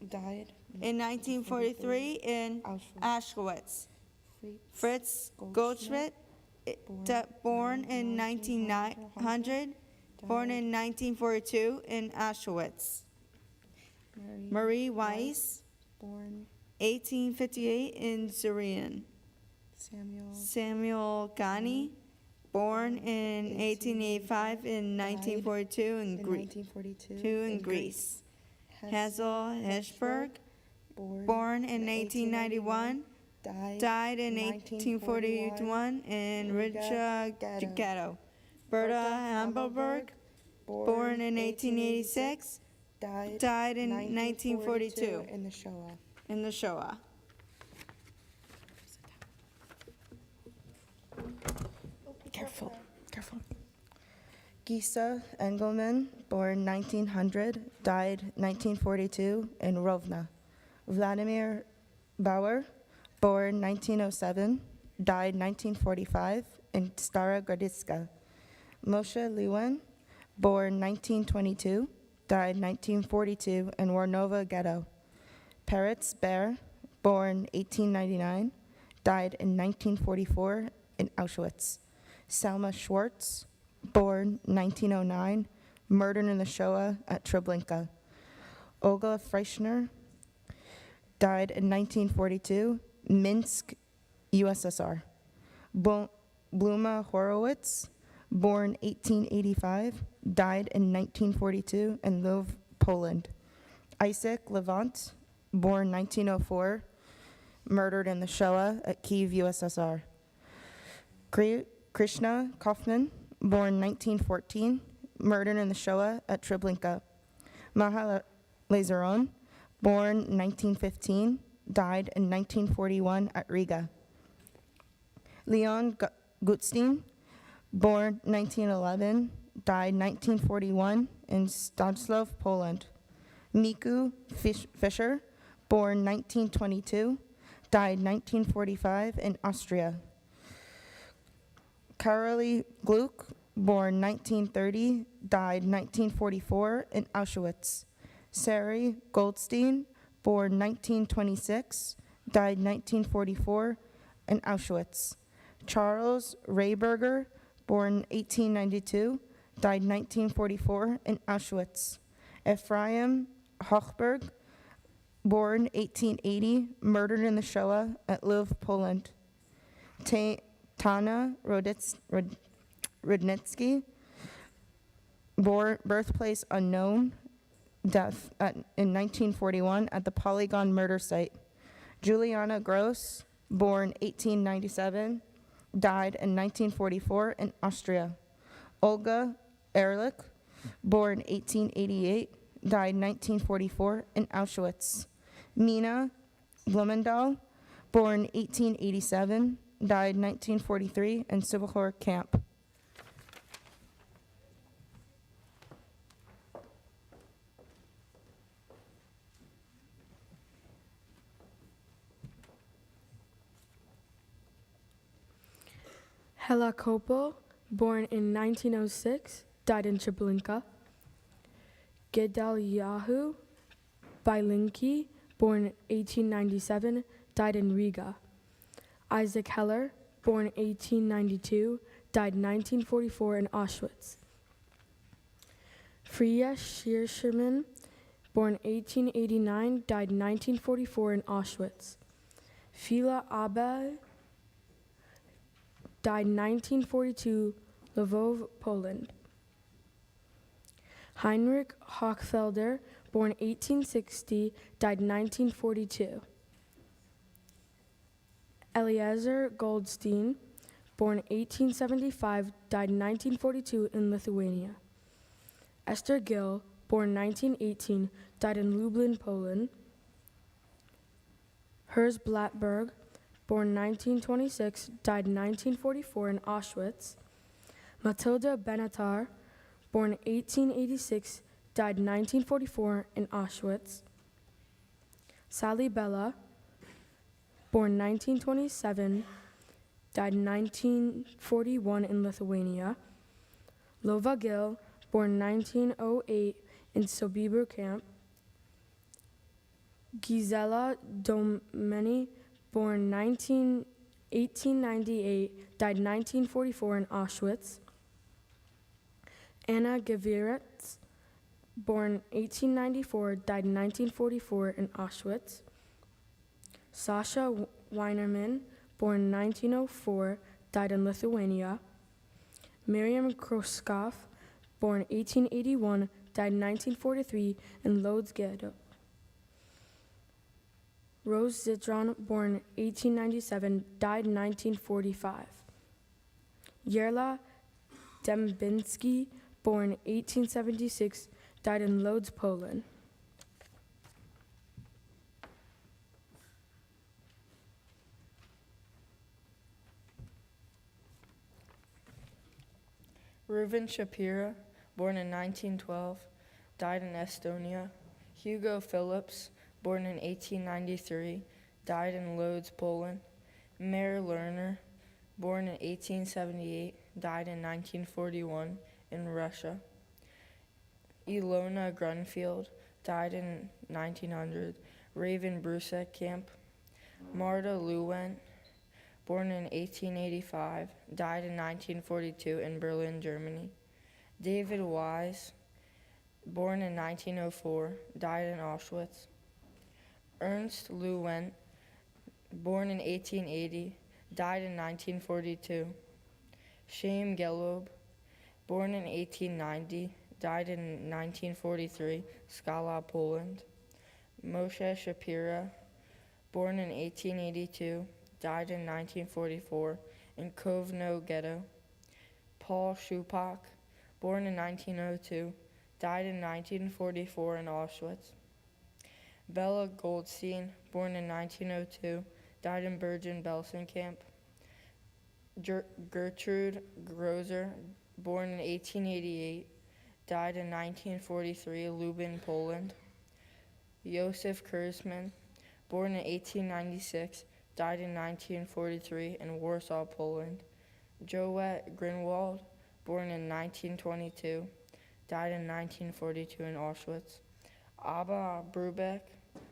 Died in 1943 in Auschwitz. Fritz Goldschmidt, born in 1900, born in 1942 in Auschwitz. Marie Weiss, born 1858 in Zurich. Samuel Ghani, born in 1885 in 1942 in Greece. Hazel Hirschberg, born in 1891, died in 1841 in Riga, Ghetto. Berta Hamburg, born in 1886, died in 1942 in the Shoah. Careful. Gisa Engelman, born 1900, died 1942 in Rovna. Vladimir Bauer, born 1907, died 1945 in Stara Graditska. Moshe Lewin, born 1922, died 1942 in Warnova Ghetto. Peretz Bear, born 1899, died in 1944 in Auschwitz. Selma Schwartz, born 1909, murdered in the Shoah at Treblinka. Olga Freischner, died in 1942, Minsk, USSR. Bluma Horowitz, born 1885, died in 1942 in Lviv, Poland. Isaac Levant, born 1904, murdered in the Shoah at Kiev, USSR. Krishna Kaufman, born 1914, murdered in the Shoah at Treblinka. Maha Lazaron, born 1915, died in 1941 at Riga. Leon Gutstein, born 1911, died 1941 in Stanislav, Poland. Miku Fischer, born 1922, died 1945 in Austria. Carolee Gluck, born 1930, died 1944 in Auschwitz. Sari Goldstein, born 1926, died 1944 in Auschwitz. Charles Rayberger, born 1892, died 1944 in Auschwitz. Ephraim Hochberg, born 1880, murdered in the Shoah at Lviv, Poland. Tana Rudnitsky, birthplace unknown, death in 1941 at the Polygon murder site. Juliana Gross, born 1897, died in 1944 in Austria. Olga Ehrlich, born 1888, died 1944 in Auschwitz. Mina Blumendahl, born 1887, died 1943 in Sibelhor camp. Hela Kopel, born in 1906, died in Treblinka. Gedaliahu Bylinki, born 1897, died in Riga. Isaac Heller, born 1892, died 1944 in Auschwitz. Freya Schirschman, born 1889, died 1944 in Auschwitz. Fila Abel, died 1942, Lvov, Poland. Heinrich Hochfelder, born 1860, died 1942. Eliezer Goldstein, born 1875, died 1942 in Lithuania. Esther Gill, born 1918, died in Lublin, Poland. Herz Blattberg, born 1926, died 1944 in Auschwitz. Matilda Benatar, born 1886, died 1944 in Auschwitz. Sally Bella, born 1927, died 1941 in Lithuania. Lova Gill, born 1908 in Sobibor camp. Gisela Domeni, born 1898, died 1944 in Auschwitz. Anna Geviretz, born 1894, died 1944 in Auschwitz. Sasha Weinerman, born 1904, died in Lithuania. Miriam Kroskov, born 1881, died 1943 in Lodz Ghetto. Rose Zitron, born 1897, died 1945. Yerla Dembinski, born 1876, died in Lodz, Poland. Reuven Shapira, born in 1912, died in Estonia. Hugo Phillips, born in 1893, died in Lodz, Poland. Meir Lerner, born in 1878, died in 1941 in Russia. Ilona Grunfield, died in 1900, Raven Brusek camp. Marta Lewent, born in 1885, died in 1942 in Berlin, Germany. David Wise, born in 1904, died in Auschwitz. Ernst Lewent, born in 1880, died in 1942. Shem Gelob, born in 1890, died in 1943, Skala, Poland. Moshe Shapira, born in 1882, died in 1944 in Kovno Ghetto. Paul Shupak, born in 1902, died in 1944 in Auschwitz. Bella Goldstein, born in 1902, died in Bergen-Belsen camp. Gertrude Grozer, born in 1888, died in 1943, Lubin, Poland. Josef Kurzman, born in 1896, died in 1943 in Warsaw, Poland. Joette Grinwald, born in 1922, died in 1942 in Auschwitz. Abba Brubeck,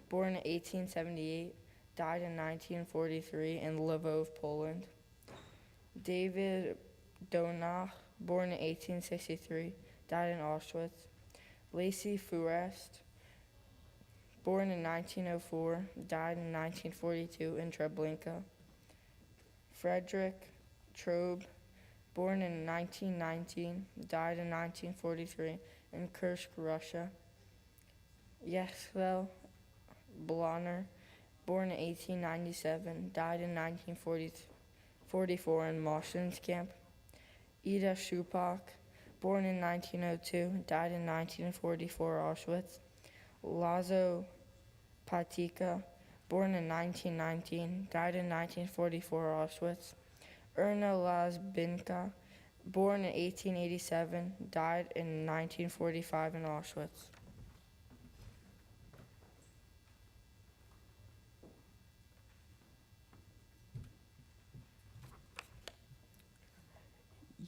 born in 1878, died in 1943 in Lvov, Poland. David Donach, born in 1863, died in Auschwitz. Lacey Forrest, born in 1904, died in 1942 in Treblinka. Frederick Trobe, born in 1919, died in 1943 in Kursk, Russia. Yechvel Blonner, born in 1897, died in 1944 in Moshen's camp. Ida Schupak, born in 1902, died in 1944 Auschwitz. Lazo Patika, born in 1919, died in 1944 Auschwitz. Erna Lazbinka, born in 1887, died in 1945 in Auschwitz.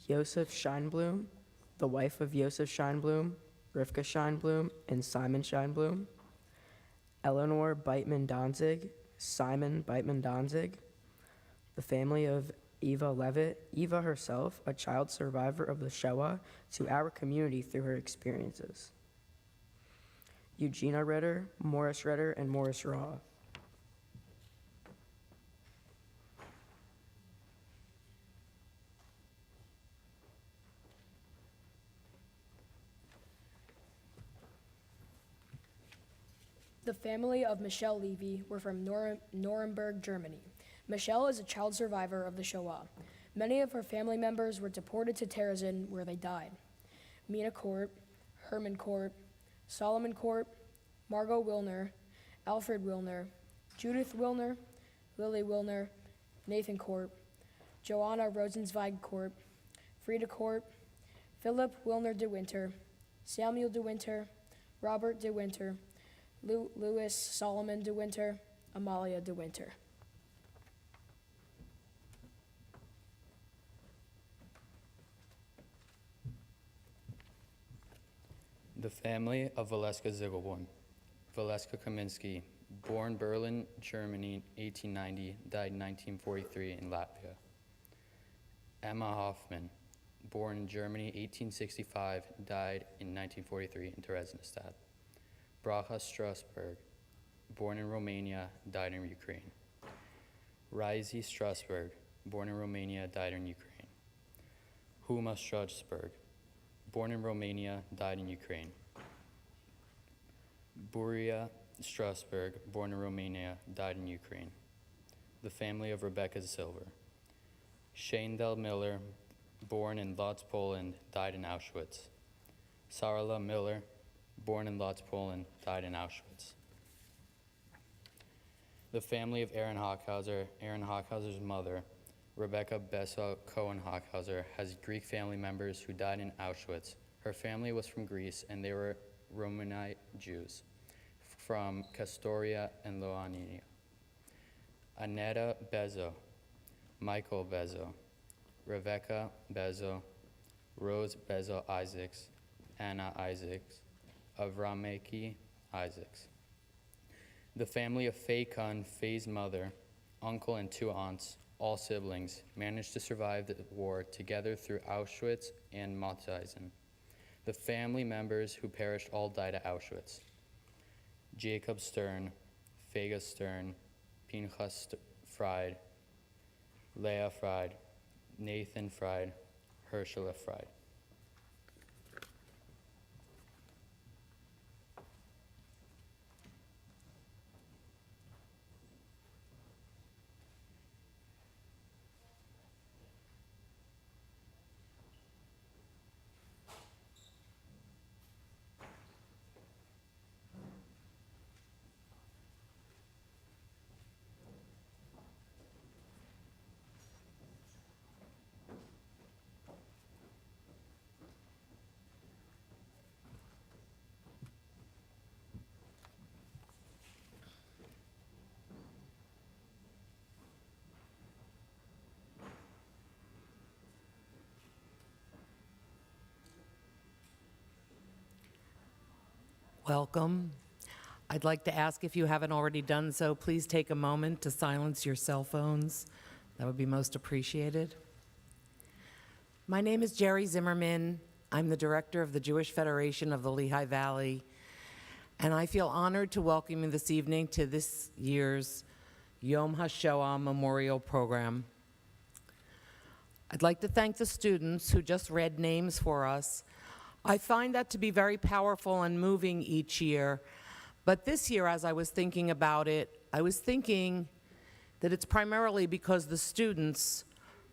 Joseph Scheinblum, the wife of Joseph Scheinblum, Rivka Scheinblum, and Simon Scheinblum. Eleanor Beitman Danzig, Simon Beitman Danzig. The family of Eva Levitt, Eva herself, a child survivor of the Shoah, to our community through her experiences. Eugenia Ritter, and Morris Raw. The family of Michelle Levy were from Nuremberg, Germany. Michelle is a child survivor of the Shoah. Many of her family members were deported to Terezin, where they died. Mina Court, Herman Court, Solomon Court, Margot Wilner, Alfred Wilner, Judith Wilner, Lily Wilner, Nathan Court, Joanna Rosenzweig Court, Frida Court, Philip Wilner de Winter, Samuel de Winter, Robert de Winter, Louis Solomon de Winter, Amalia de Winter. The family of Valeska Ziegelborn. Valeska Kaminsky, born Berlin, Germany, 1890, died in 1943 in Latvia. Emma Hoffman, born in Germany, 1865, died in 1943 in Theresienstadt. Bracha Strasberg, born in Romania, died in Ukraine. Raisi Strasberg, born in Romania, died in Ukraine. Huma Strasberg, born in Romania, died in Ukraine. Buria Strasberg, born in Romania, died in Ukraine. The family of Rebecca Silver. Shaindel Miller, born in Lodz, Poland, died in Auschwitz. Sarla Miller, born in Lodz, Poland, died in Auschwitz. The family of Aaron Hockhauser. Aaron Hockhauser's mother, Rebecca Bessa Cohen Hockhauser, has Greek family members who died in Auschwitz. Her family was from Greece, and they were Romanite Jews from Castoria and Ioannina. Aneta Bezzo, Michael Bezzo, Rebecca Bezzo, Rose Bezzo Isaacs, Anna Isaacs, Avrameki Isaacs. The family of Faye Kun, Faye's mother, uncle, and 2 aunts, all siblings, managed to survive the war together through Auschwitz and Mauthausen. The family members who perished all died at Auschwitz. Jacob Stern, Fega Stern, Pinchas Fried, Leah Fried, Nathan Fried, Herschel Fried. Welcome. I'd like to ask, if you haven't already done so, please take a moment to silence your cell phones. That would be most appreciated. My name is Jerry Zimmerman. I'm the director of the Jewish Federation of the Lehigh Valley, and I feel honored to welcome you this evening to this year's Yom HaShoah Memorial Program. I'd like to thank the students who just read names for us. I find that to be very powerful and moving each year. But this year, as I was thinking about it, I was thinking that it's primarily because the students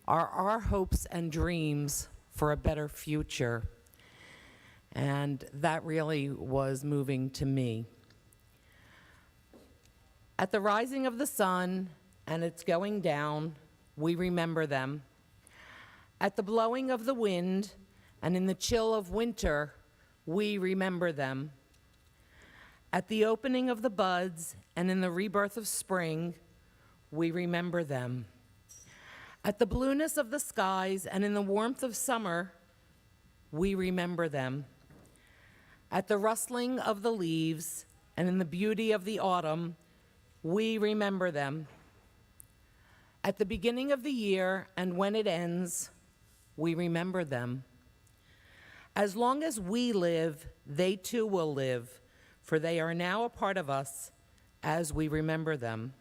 are our hopes and dreams for a better future. And that really was moving to me. At the rising of the sun and its going down, we remember them. At the blowing of the wind and in the chill of winter, we remember them. At the opening of the buds and in the rebirth of spring, we remember them. At the blueness of the skies and in the warmth of summer, we remember them. At the rustling of the leaves and in the beauty of the autumn, we remember them. At the beginning of the year and when it ends, we remember them. As long as we live, they too will live, for they are now a part of us as we remember them.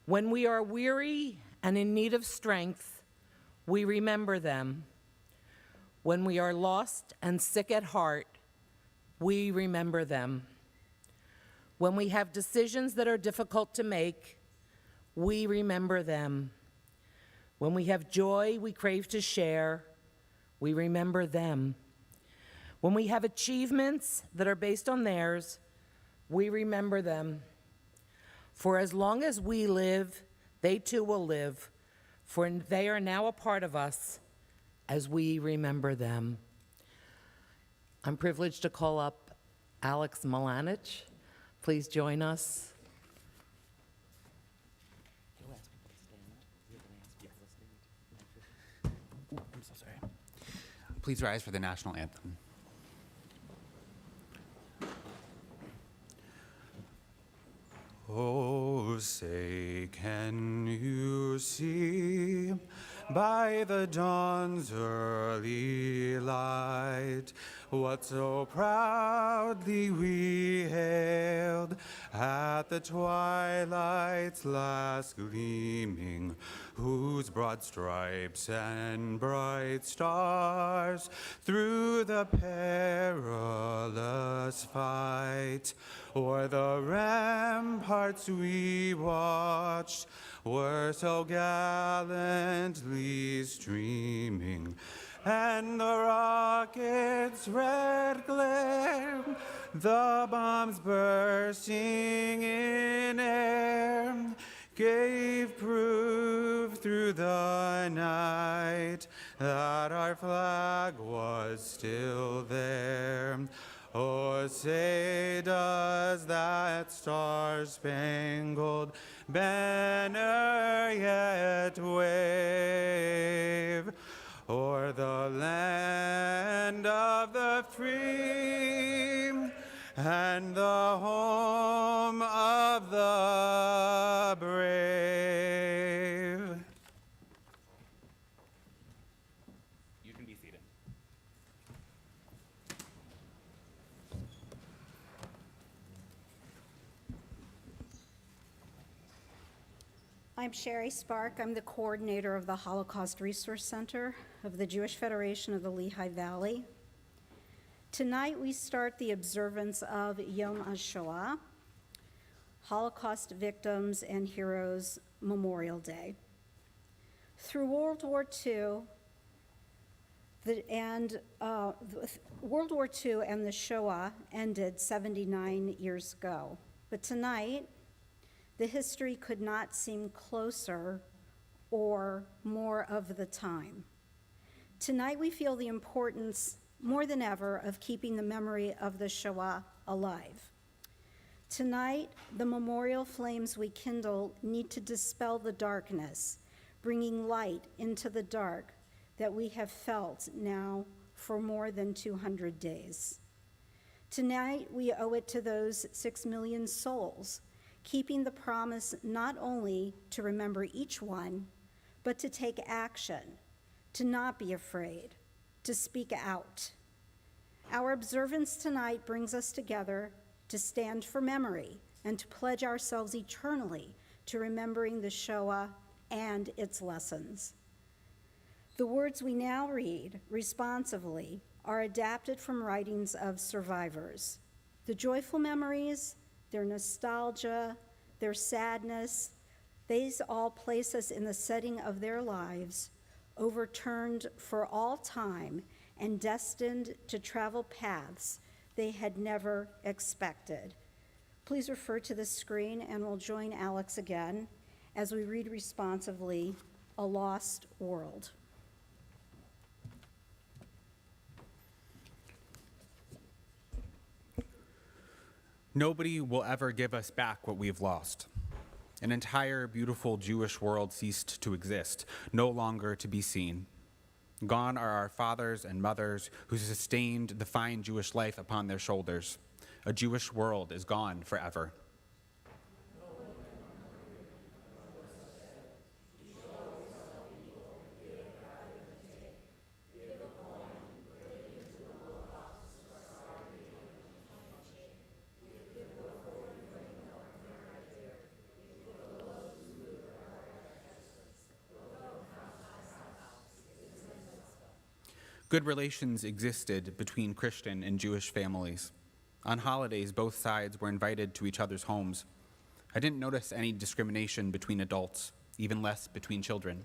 When we are weary and in need of strength, we remember them. When we are lost and sick at heart, we remember them. When we have decisions that are difficult to make, we remember them. When we have joy we crave to share, we remember them. When we have achievements that are based on theirs, we remember them. For as long as we live, they too will live, for they are now a part of us as we remember them. I'm privileged to call up Alex Milanich. Please join us. I'm so sorry. Please rise for the national anthem. Oh, say, can you see by the dawn's early light what so proudly we hailed at the twilight's last gleaming, whose broad stripes and bright stars through the perilous fight o'er the ramparts we watched were so gallantly streaming, and the rocket's red glare, the bombs bursting in air, gave proof through the night that our flag was still there. Oh, say does that star-spangled banner yet wave o'er the land of the free and the home of the brave? You can be seated. I'm Sherry Spark. I'm the coordinator of the Holocaust Resource Center of the Jewish Federation of the Lehigh Valley. Tonight we start the observance of Yom HaShoah, Holocaust Victims and Heroes Memorial Day. Through World War II, World War II and the Shoah ended 79 years ago. But tonight, the history could not seem closer or more of the time. Tonight we feel the importance, more than ever, of keeping the memory of the Shoah alive. Tonight, the memorial flames we kindle need to dispel the darkness, bringing light into the dark that we have felt now for more than 200 days. Tonight, we owe it to those 6 million souls, keeping the promise not only to remember each one, but to take action, to not be afraid, to speak out. Our observance tonight brings us together to stand for memory and to pledge ourselves eternally to remembering the Shoah and its lessons. The words we now read responsively are adapted from writings of survivors. The joyful memories, their nostalgia, their sadness, these all place us in the setting of their lives, overturned for all time and destined to travel paths they had never expected. Please refer to the screen and we'll join Alex again as we read responsively, A Lost World. Nobody will ever give us back what we've lost. An entire beautiful Jewish world ceased to exist, no longer to be seen. Gone are our fathers and mothers who sustained the fine Jewish life upon their shoulders. A Jewish world is gone forever. Good relations existed between Christian and Jewish families. On holidays, both sides were invited to each other's homes. I didn't notice any discrimination between adults, even less between children.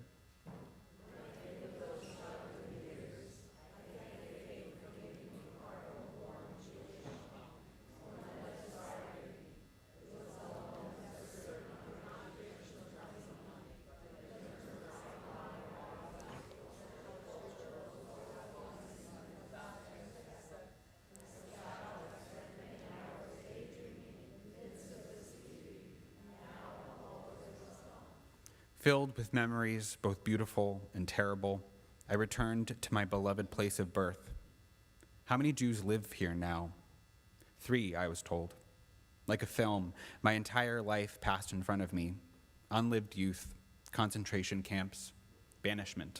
Filled with memories, both beautiful and terrible, I returned to my beloved place of birth. How many Jews live here now? 3, I was told. Like a film, my entire life passed in front of me. Unlived youth, concentration camps, banishment.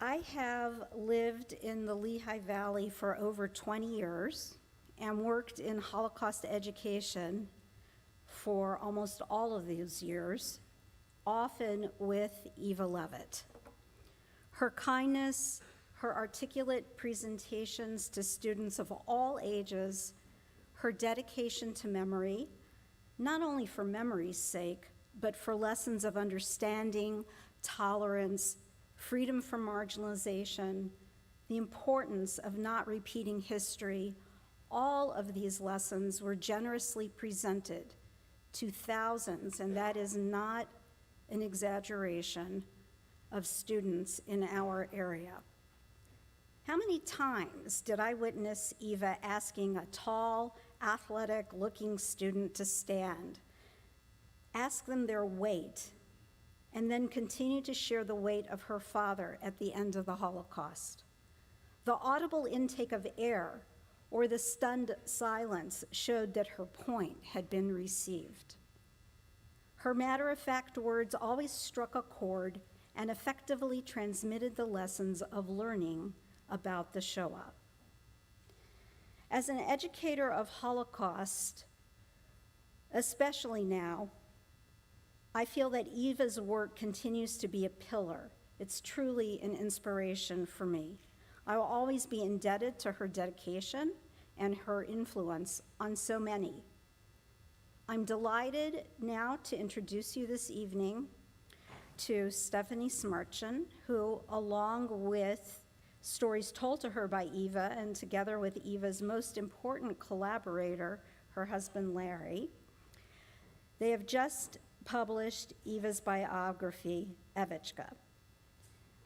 I have lived in the Lehigh Valley for over 20 years and worked in Holocaust education for almost all of these years, often with Eva Levitt. Her kindness, her articulate presentations to students of all ages, her dedication to memory, not only for memory's sake, but for lessons of understanding, tolerance, freedom from marginalization, the importance of not repeating history, all of these lessons were generously presented to thousands, and that is not an exaggeration, of students in our area. How many times did I witness Eva asking a tall, athletic-looking student to stand, ask them their weight, and then continue to share the weight of her father at the end of the Holocaust? The audible intake of air or the stunned silence showed that her point had been received. Her matter-of-fact words always struck a chord and effectively transmitted the lessons of learning about the Shoah. As an educator of Holocaust, especially now, I feel that Eva's work continues to be a pillar. It's truly an inspiration for me. I will always be indebted to her dedication and her influence on so many. I'm delighted now to introduce you this evening to Stephanie Smarchin, who, along with stories told to her by Eva, and together with Eva's most important collaborator, her husband Larry. They have just published Eva's biography, Evichka.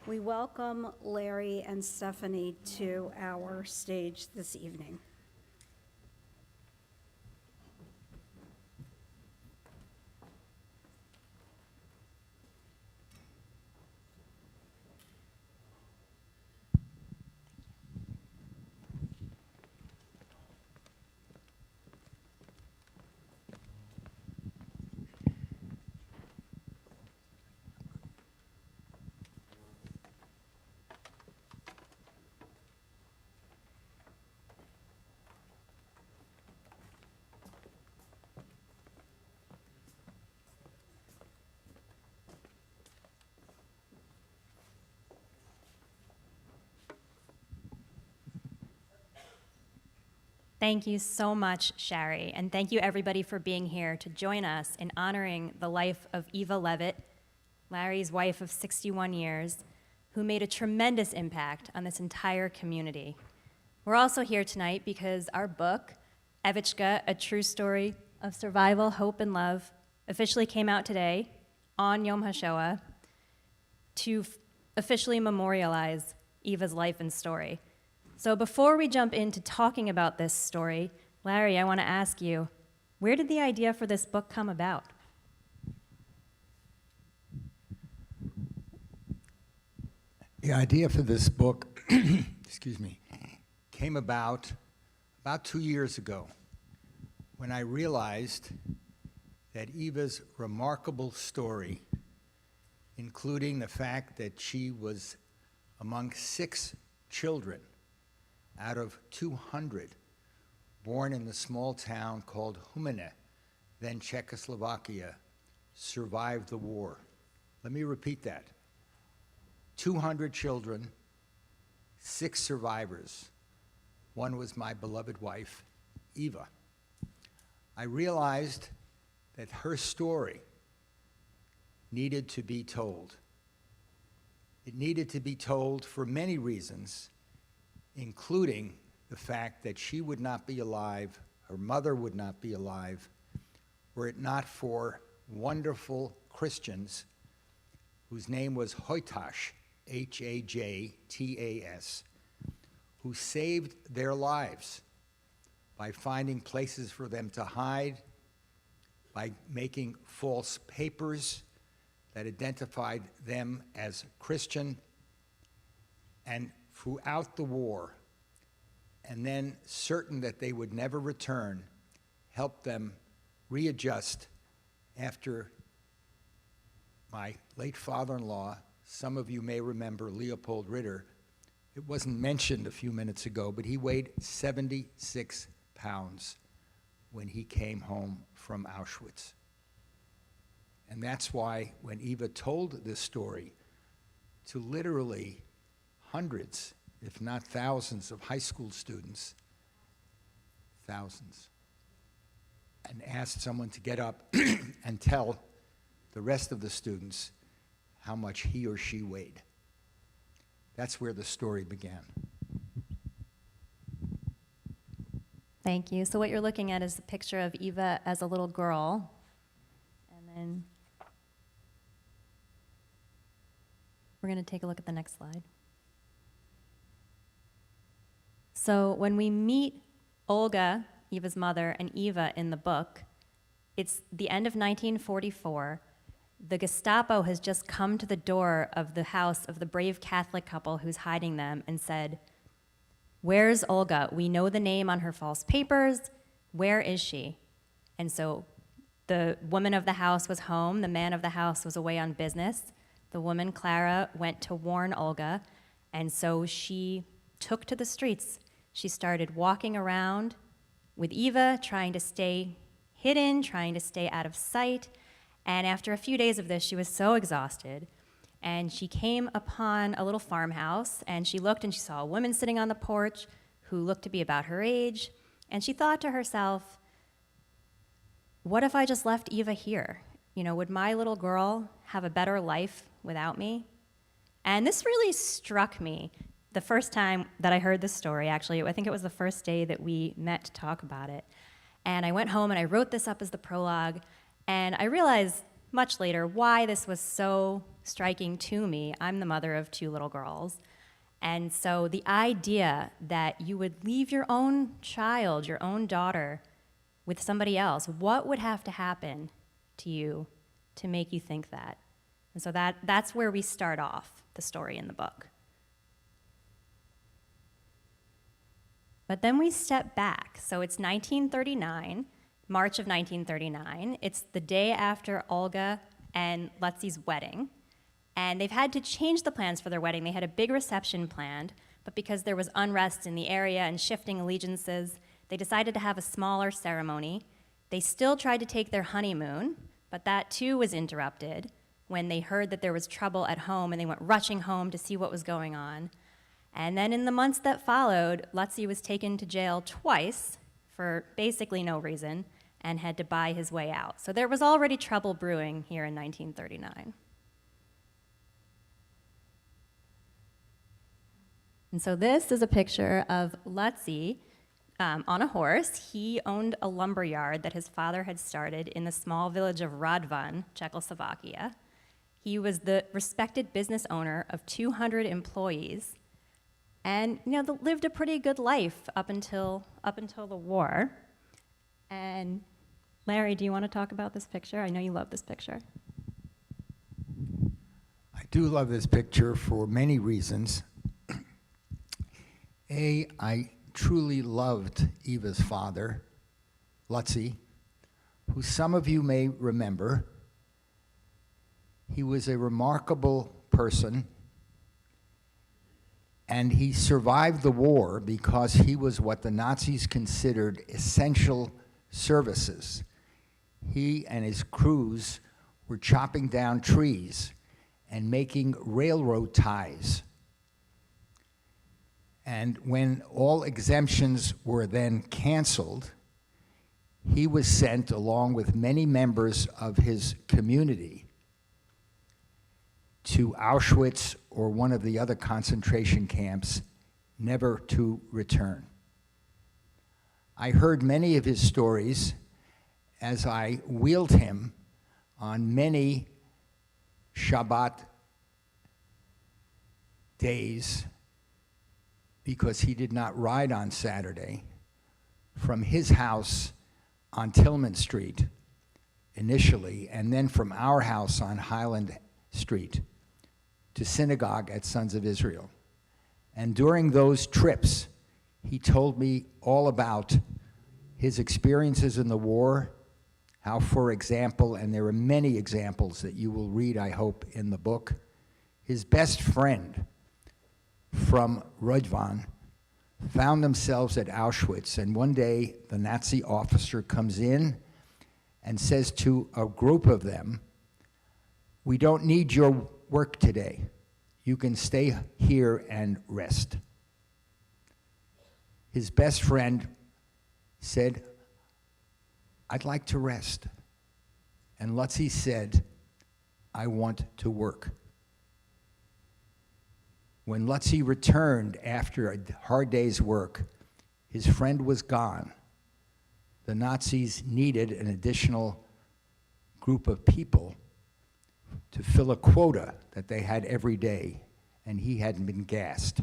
We welcome Larry and Stephanie to our stage this evening. Thank you so much, Shari, and thank you everybody for being here to join us in honoring the life of Eva Levitt, Larry's wife of 61 years, who made a tremendous impact on this entire community. We're also here tonight because our book, Evichka, A True Story of Survival, Hope, and Love, officially came out today on Yom HaShoah to officially memorialize Eva's life and story. So before we jump into talking about this story, Larry, I want to ask you, where did the idea for this book come about? The idea for this book, excuse me, came about 2 years ago when I realized that Eva's remarkable story, including the fact that she was among 6 children out of 200 born in the small town called Humene, then Czechoslovakia, survived the war. Let me repeat that. 200 children, 6 survivors. One was my beloved wife, Eva. I realized that her story needed to be told. It needed to be told for many reasons, including the fact that she would not be alive, her mother would not be alive, were it not for wonderful Christians whose name was Hajtas, Hajtas, who saved their lives by finding places for them to hide, by making false papers that identified them as Christian, and throughout the war, and then certain that they would never return, helped them readjust after my late father-in-law. Some of you may remember Leopold Ritter. It wasn't mentioned a few minutes ago, but he weighed 76 pounds when he came home from Auschwitz. And that's why when Eva told this story to literally hundreds, if not thousands, of high school students, thousands, and asked someone to get up and tell the rest of the students how much he or she weighed. That's where the story began. Thank you. So what you're looking at is the picture of Eva as a little girl. And then we're going to take a look at the next slide. So when we meet Olga, Eva's mother, and Eva in the book, it's the end of 1944. The Gestapo has just come to the door of the house of the brave Catholic couple who's hiding them and said, "Where's Olga? We know the name on her false papers. Where is she?" And so the woman of the house was home. The man of the house was away on business. The woman, Clara, went to warn Olga, and so she took to the streets. She started walking around with Eva, trying to stay hidden, trying to stay out of sight. And after a few days of this, she was so exhausted. And she came upon a little farmhouse, and she looked and she saw a woman sitting on the porch who looked to be about her age. And she thought to herself, what if I just left Eva here? You know, would my little girl have a better life without me? And this really struck me. the first time that I heard this story, actually, I think it was the first day that we met to talk about it. And I went home and I wrote this up as the prologue, and I realized much later why this was so striking to me. I'm the mother of 2 little girls. And so the idea that you would leave your own child, your own daughter, with somebody else, what would have to happen to you to make you think that? And so that's where we start off the story in the book. But then we step back. So it's 1939, March of 1939. It's the day after Olga and Letsy's wedding. And they've had to change the plans for their wedding. They had a big reception planned, but because there was unrest in the area and shifting allegiances, they decided to have a smaller ceremony. They still tried to take their honeymoon, but that too was interrupted when they heard that there was trouble at home, and they went rushing home to see what was going on. And then in the months that followed, Letsy was taken to jail twice for basically no reason and had to buy his way out. So there was already trouble brewing here in 1939. And so this is a picture of Letsy on a horse. He owned a lumber yard that his father had started in the small village of Radvan, Czechoslovakia. He was the respected business owner of 200 employees, and lived a pretty good life up until the war. And Larry, do you want to talk about this picture? I know you love this picture. I do love this picture for many reasons. I truly loved Eva's father, Letsy, who some of you may remember. He was a remarkable person, and he survived the war because he was what the Nazis considered essential services. He and his crews were chopping down trees and making railroad ties. And when all exemptions were then canceled, he was sent, along with many members of his community, to Auschwitz or one of the other concentration camps, never to return. I heard many of his stories as I wheeled him on many Shabbat days, because he did not ride on Saturday, from his house on Tillman Street initially, and then from our house on Highland Street to synagogue at Sons of Israel. And during those trips, he told me all about his experiences in the war, how, for example, and there are many examples that you will read, I hope, in the book, his best friend from Radvan found themselves at Auschwitz, and one day the Nazi officer comes in and says to a group of them, "We don't need your work today. You can stay here and rest." His best friend said, "I'd like to rest." And Letsy said, "I want to work." When Letsy returned after a hard day's work, his friend was gone. The Nazis needed an additional group of people to fill a quota that they had every day, and he hadn't been gassed.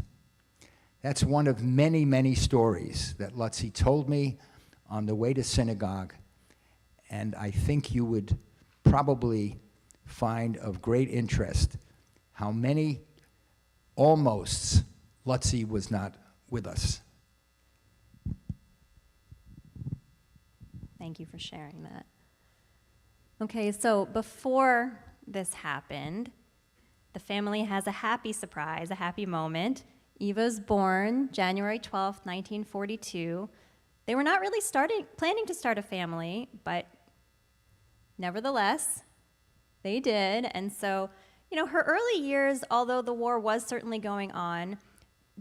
That's one of many, many stories that Letsy told me on the way to synagogue, and I think you would probably find of great interest how many almosts Letsy was not with us. Thank you for sharing that. Okay, so before this happened, the family has a happy surprise, a happy moment. Eva's born January 12th, 1942. They were not really planning to start a family, but nevertheless, they did. And so, her early years, although the war was certainly going on,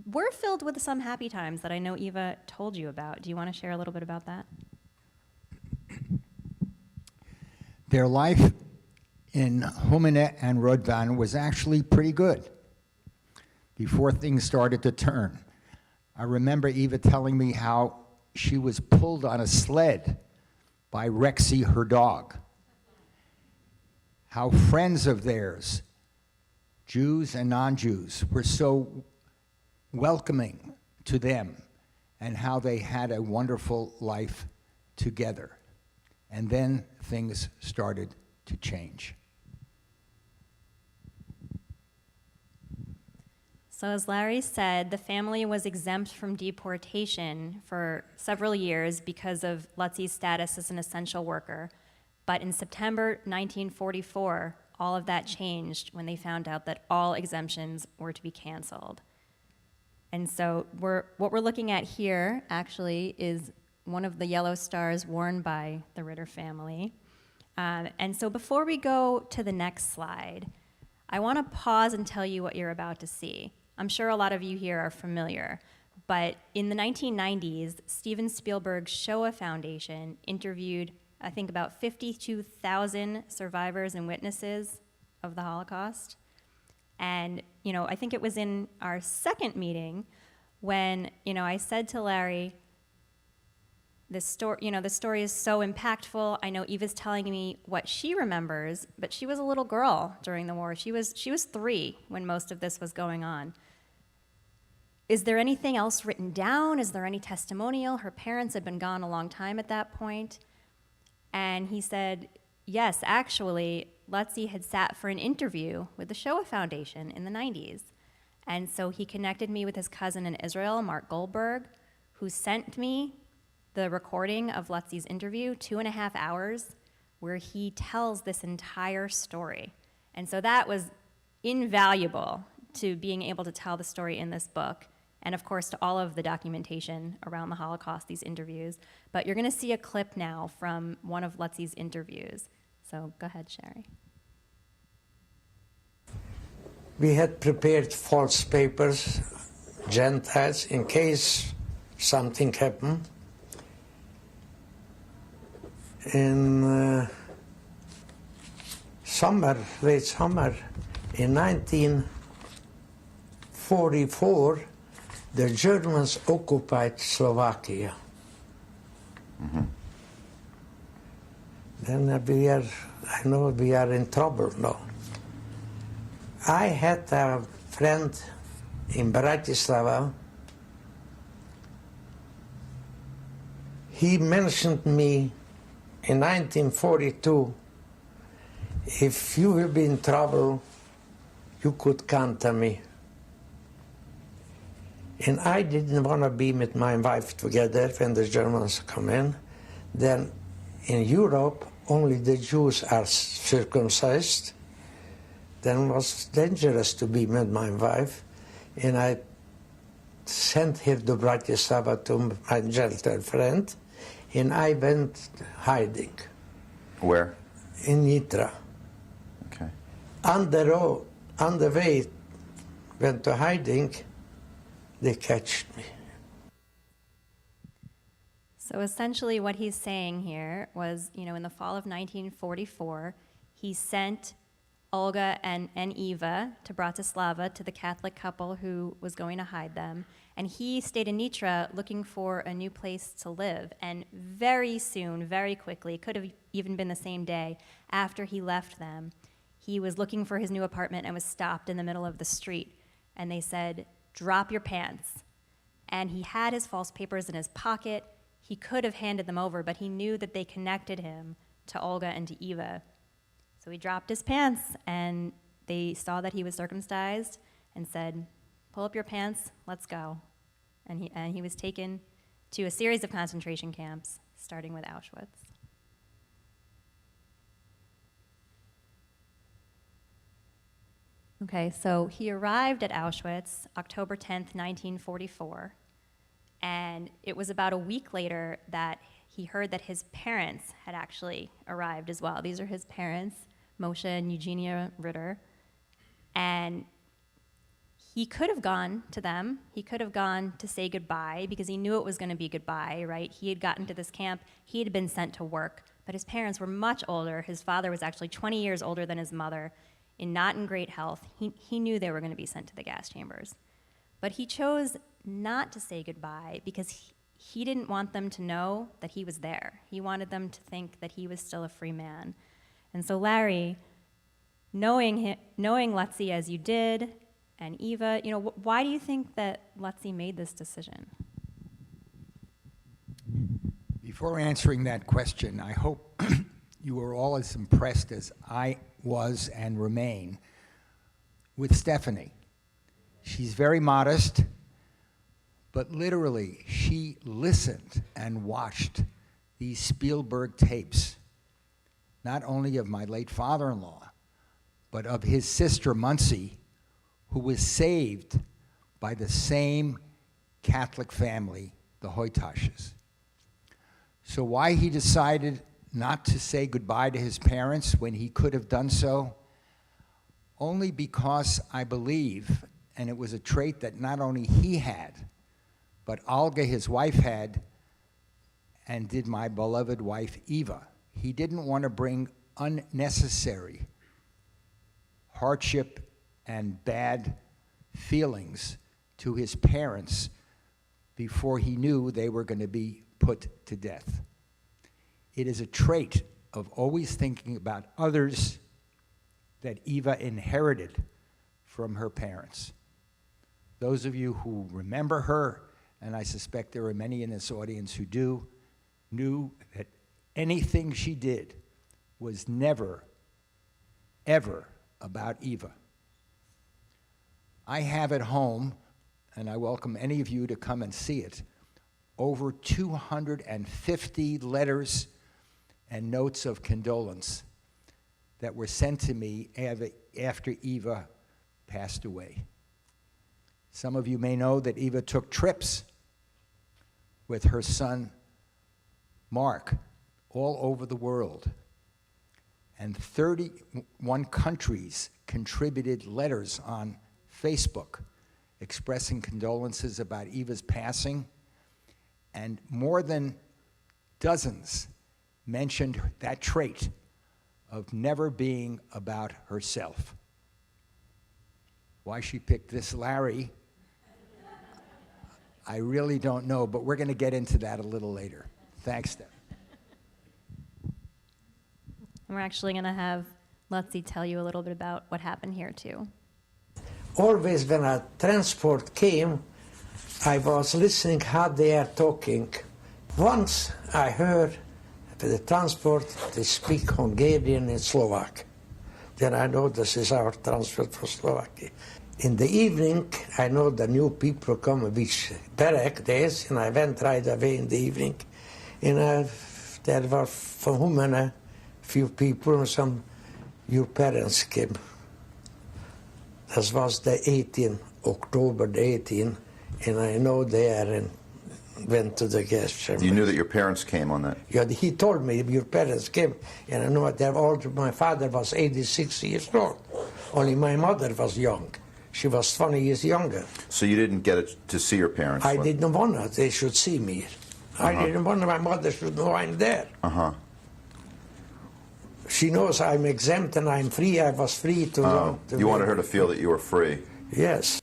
were filled with some happy times that I know Eva told you about. Do you want to share a little bit about that? Their life in Humane and Radvan was actually pretty good. before things started to turn. I remember Eva telling me how she was pulled on a sled by Rexy, her dog. How friends of theirs, Jews and non-Jews, were so welcoming to them, and how they had a wonderful life together. And then things started to change. So as Larry said, the family was exempt from deportation for several years because of Lutzi's status as an essential worker. But in September 1944, all of that changed when they found out that all exemptions were to be canceled. And so what we're looking at here actually is one of the yellow stars worn by the Ritter family. And so before we go to the next slide, I want to pause and tell you what you're about to see. I'm sure a lot of you here are familiar, but in the 1990s, Steven Spielberg's HaShoah Foundation interviewed, I think, about 52,000 survivors and witnesses of the Holocaust. And, I think it was in our second meeting when, I said to Larry, the story is so impactful. I know Eva's telling me what she remembers, but she was a little girl during the war. She was 3 when most of this was going on. Is there anything else written down? Is there any testimonial? Her parents had been gone a long time at that point. And he said, yes, actually, Lutzi had sat for an interview with the HaShoah Foundation in the 90s. And so he connected me with his cousin in Israel, Mark Goldberg, who sent me the recording of Lutzi's interview, 2.5 hours, where he tells this entire story. And so that was invaluable to being able to tell the story in this book, and of course to all of the documentation around the Holocaust, these interviews. But you're gonna see a clip now from one of Lutzi's interviews. So go ahead, Sherry. We had prepared false papers, Gentiles, in case something happened. In late summer, in 1944, the Germans occupied Slovakia. Then I know we are in trouble now. I had a friend in Bratislava. He mentioned me in 1942, if you will be in trouble, you could contact me. And I didn't want to be with my wife together when the Germans come in. Then in Europe, only the Jews are circumcised. Then it was dangerous to be with my wife. And I sent her to Bratislava to my gentle friend. And I went hiding. Where? In Nitra. Okay. On the road, on the way, went to hiding, they catched me. So essentially what he's saying here was, in the fall of 1944, he sent Olga and Eva to Bratislava, to the Catholic couple who was going to hide them. And he stayed in Nitra looking for a new place to live. And very soon, very quickly, could have even been the same day after he left them, he was looking for his new apartment and was stopped in the middle of the street. And they said, drop your pants. And he had his false papers in his pocket. He could have handed them over, but he knew that they connected him to Olga and to Eva. So he dropped his pants, and they saw that he was circumcised and said, pull up your pants, let's go. And he was taken to a series of concentration camps, starting with Auschwitz. Okay, so he arrived at Auschwitz October 10th, 1944, and it was about a week later that he heard that his parents had actually arrived as well. These are his parents, Moshe and Eugenia Ritter, and he could have gone to them. He could have gone to say goodbye because he knew it was going to be goodbye, right? He had gotten to this camp. He had been sent to work, but his parents were much older. His father was actually 20 years older than his mother, not in great health. He knew they were going to be sent to the gas chambers. But he chose not to say goodbye because he didn't want them to know that he was there. He wanted them to think that he was still a free man. And so Larry, knowing Lutzi as you did, and Eva, why do you think that Lutzi made this decision? Before answering that question, I hope you were all as impressed as I was and remain with Stephanie. She's very modest, but literally she listened and watched these Spielberg tapes, not only of my late father-in-law, but of his sister Muncie, who was saved by the same Catholic family, the Hoytashes. So why he decided not to say goodbye to his parents when he could have done so? Only because I believe, and it was a trait that not only he had, but Olga, his wife, had, and did my beloved wife, Eva. He didn't want to bring unnecessary hardship and bad feelings to his parents before he knew they were going to be put to death. It is a trait of always thinking about others that Eva inherited from her parents. Those of you who remember her, and I suspect there are many in this audience who do, knew that anything she did was never, ever about Eva. I have at home, and I welcome any of you to come and see it, over 250 letters and notes of condolence that were sent to me after Eva passed away. Some of you may know that Eva took trips with her son, Mark, all over the world. And 31 countries contributed letters on Facebook expressing condolences about Eva's passing. And more than dozens mentioned that trait of never being about herself. Why she picked this Larry, I really don't know, but we're going to get into that a little later. Thanks, Steph. And we're actually going to have Lutzi tell you a little bit about what happened here, too. Always when a transport came, I was listening how they are talking. Once I heard the transport, they speak Hungarian and Slovak. Then I know this is our transport for Slovakia. In the evening, I know the new people come which barrack days, and I went right away in the evening. And there were from whom a few people, and some new parents came. This was the 18th, October the 18th, and I know there and went to the guest chamber. You knew that your parents came on that? Yeah, he told me your parents came, and I know they're old. My father was 86 years old. Only my mother was young. She was 20 years younger. So you didn't get to see your parents? I didn't want to. They should see me. I didn't want my mother should know I'm there. She knows I'm exempt and I'm free. I was free to go. You wanted her to feel that you were free? Yes.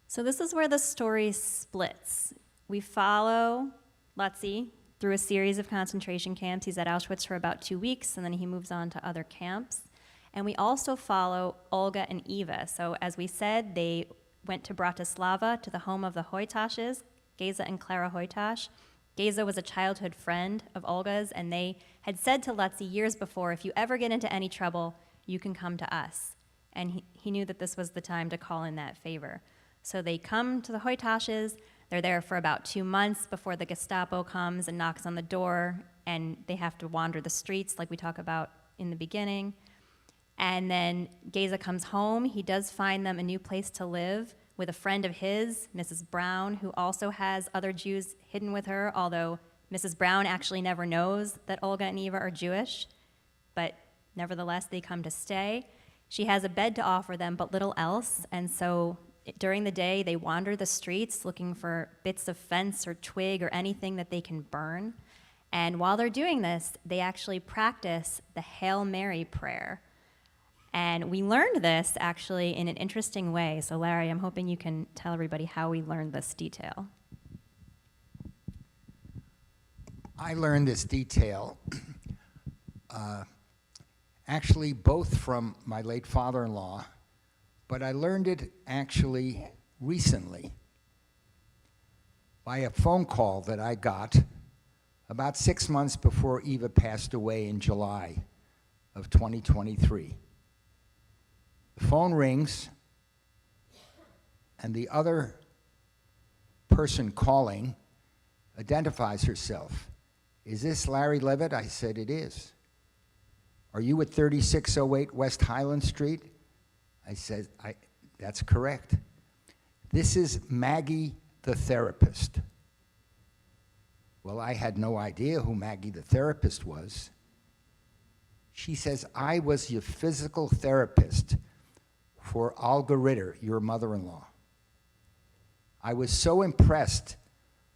So this is where the story splits. We follow Lutzi through a series of concentration camps. He's at Auschwitz for about 2 weeks, and then he moves on to other camps. And we also follow Olga and Eva. So as we said, they went to Bratislava, to the home of the Hoytashes, Geza and Clara Hoytash. Geza was a childhood friend of Olga's, and they had said to Lutzi years before, if you ever get into any trouble, you can come to us. And he knew that this was the time to call in that favor. So they come to the Hoytashes. They're there for about 2 months before the Gestapo comes and knocks on the door, and they have to wander the streets like we talk about in the beginning. And then Geza comes home. He does find them a new place to live with a friend of his, Mrs. Brown, who also has other Jews hidden with her, although Mrs. Brown actually never knows that Olga and Eva are Jewish, but nevertheless, they come to stay. She has a bed to offer them, but little else, and so during the day, they wander the streets looking for bits of fence or twig or anything that they can burn. And while they're doing this, they actually practice the Hail Mary prayer. And we learned this actually in an interesting way. So Larry, I'm hoping you can tell everybody how we learned this detail. I learned this detail actually both from my late father-in-law, but I learned it actually recently by a phone call that I got about 6 months before Eva passed away in July of 2023. The phone rings, and the other person calling identifies herself. Is this Larry Levitt? I said, it is. Are you at 3608 West Highland Street? I said, that's correct. This is Maggie the therapist. Well, I had no idea who Maggie the therapist was. She says, I was your physical therapist for Olga Ritter, your mother-in-law. I was so impressed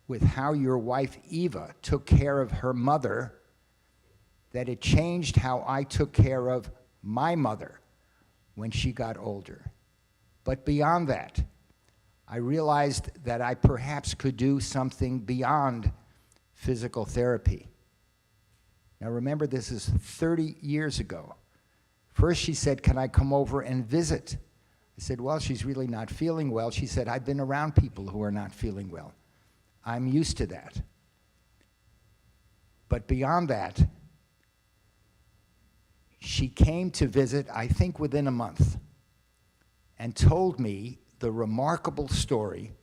with how your wife Eva took care of her mother that it changed how I took care of my mother when she got older. But beyond that, I realized that I perhaps could do something beyond physical therapy. Now remember, this is 30 years ago. First she said, can I come over and visit? I said, well, she's really not feeling well. She said, I've been around people who are not feeling well. I'm used to that. But beyond that, she came to visit, I think within a month, and told me the remarkable story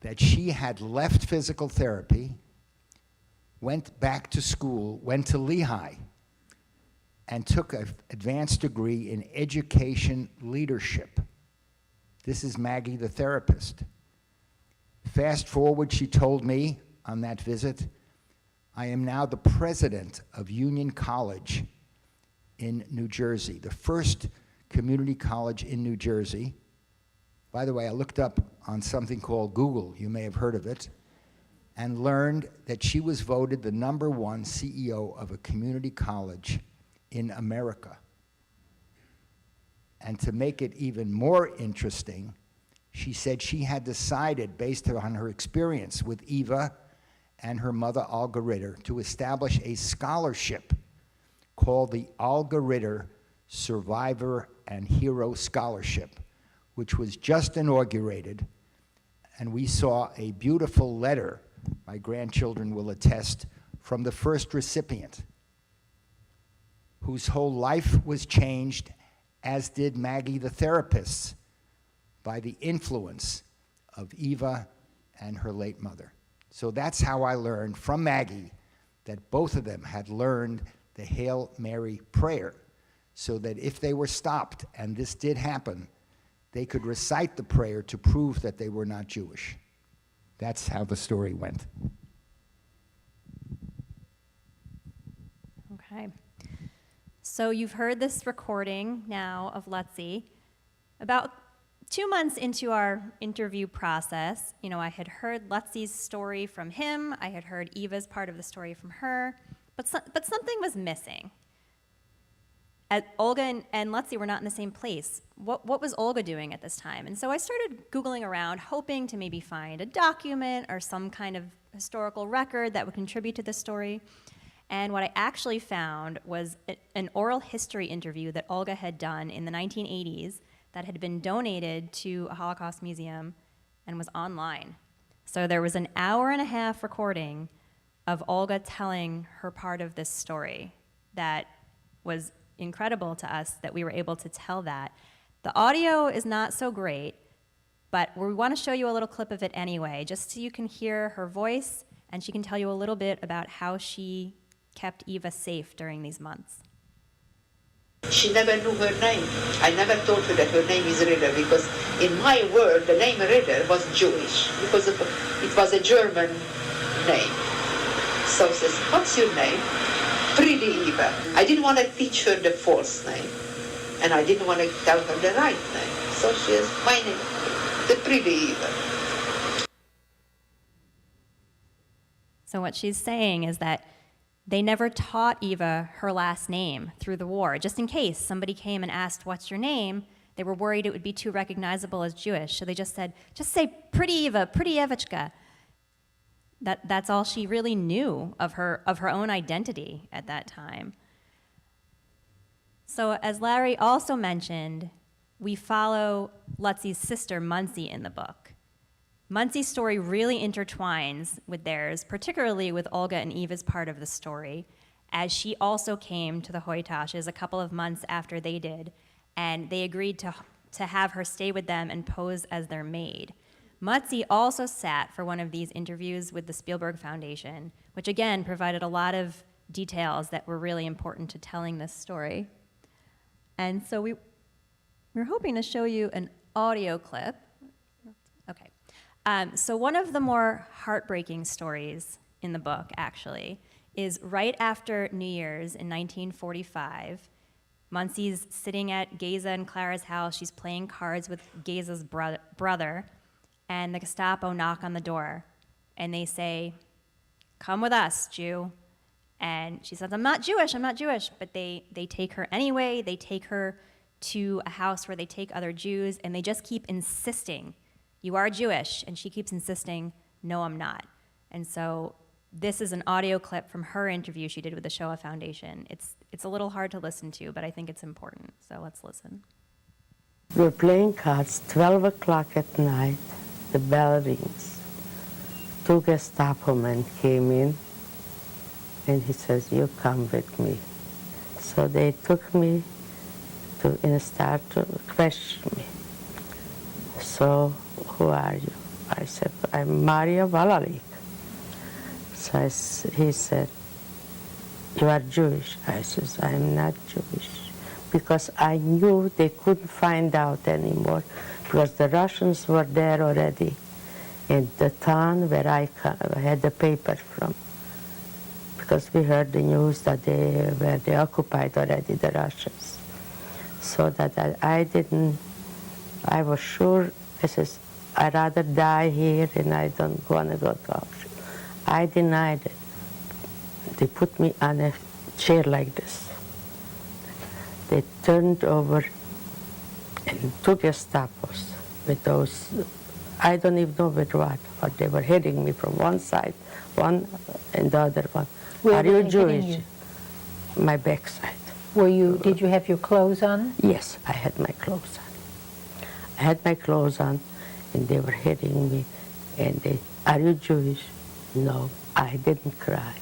that she had left physical therapy, went back to school, went to Lehigh, and took an advanced degree in education leadership. This is Maggie the therapist. Fast forward, she told me on that visit, I am now the president of Union College in New Jersey, the first community college in New Jersey. By the way, I looked up on something called Google, you may have heard of it, and learned that she was voted the #1 CEO of a community college in America. And to make it even more interesting, she said she had decided, based on her experience with Eva and her mother, Olga Ritter, to establish a scholarship called the Olga Ritter Survivor and Hero Scholarship, which was just inaugurated. And we saw a beautiful letter, my grandchildren will attest, from the first recipient, whose whole life was changed, as did Maggie the therapist, by the influence of Eva and her late mother. So that's how I learned from Maggie that both of them had learned the Hail Mary prayer, so that if they were stopped, and this did happen, they could recite the prayer to prove that they were not Jewish. That's how the story went. Okay. So you've heard this recording now of Letzi. About 2 months into our interview process, I had heard Letzi's story from him. I had heard Eva's part of the story from her, but something was missing. Olga and Letzi were not in the same place. What was Olga doing at this time? And so I started Googling around, hoping to maybe find a document or some kind of historical record that would contribute to this story. And what I actually found was an oral history interview that Olga had done in the 1980s that had been donated to a Holocaust museum and was online. So there was an 1.5-hour recording of Olga telling her part of this story that was incredible to us that we were able to tell that. The audio is not so great, but we want to show you a little clip of it anyway, just so you can hear her voice and she can tell you a little bit about how she kept Eva safe during these months. She never knew her name. I never told her that her name is Ritter, because in my world the name Ritter was Jewish, because it was a German name. So she says, what's your name? Pretty Eva. I didn't want to teach her the false name, and I didn't want to tell her the right name. So she says, my name, the Pretty Eva. So what she's saying is that They never taught Eva her last name through the war. Just in case somebody came and asked, "What's your name?" they were worried it would be too recognizable as Jewish. So they just said, "Just say Pretty Eva, Pretty Evachka." That's all she really knew of her own identity at that time. So as Larry also mentioned, we follow Lutzie's sister, Muncie, in the book. Muncie's story really intertwines with theirs, particularly with Olga and Eva's part of the story, as she also came to the Hoytashes a couple of months after they did, and they agreed to have her stay with them and pose as their maid. Muncie also sat for one of these interviews with the Spielberg Foundation, which again provided a lot of details that were really important to telling this story. And so we're hoping to show you an audio clip. Okay. So one of the more heartbreaking stories in the book, actually, is right after New Year's in 1945. Muncie's sitting at Geza and Clara's house. She's playing cards with Geza's brother, and the Gestapo knock on the door, and they say, "Come with us, Jew." And she says, I'm not Jewish, but they take her anyway. They take her to a house where they take other Jews, and they just keep insisting, "You are Jewish," and she keeps insisting, "No, I'm not." And so this is an audio clip from her interview she did with the HaShoah Foundation. It's a little hard to listen to, but I think it's important, so let's listen. We were playing cards, 12 o'clock at night, the bell rings. 2 Gestapo men came in, and he says, "You come with me." So they took me and start to question me. "So, who are you?" I said, "I'm Maria Valalik." So he said, "You are Jewish?" I says, "I'm not Jewish." Because I knew they couldn't find out anymore, because the Russians were there already in the town where I had the paper from. Because we heard the news that they occupied already, the Russians. So that I was sure, I says, I'd rather die here and I don't want to go to Auschwitz. I denied it. They put me on a chair like this. They turned over and took Gestapos with those, I don't even know with what, but they were hitting me from one side, one and the other one. Where Are were you they Jewish? hitting you? My backside. Did you have your clothes on? Yes, I had my clothes on. I had my clothes on, and they were hitting me, and they, "Are you Jewish?" No, I didn't cry.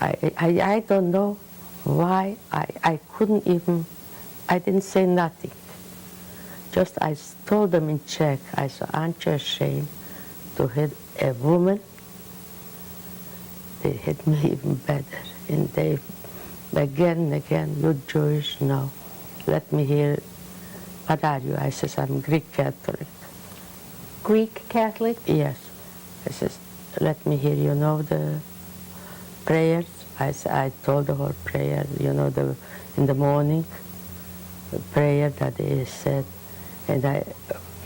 I don't know why I couldn't even, I didn't say nothing. Just I told them in Czech, I said, "Aren't you ashamed to hit a woman?" They hit me even better, and they, again and again, "You Jewish?" No. "Let me hear, what are you?" I says, "I'm Greek Catholic." Greek Catholic? Yes. I says, "Let me hear, you know the prayers?" I told the whole prayer, you know, in the morning, the prayer that they said, and I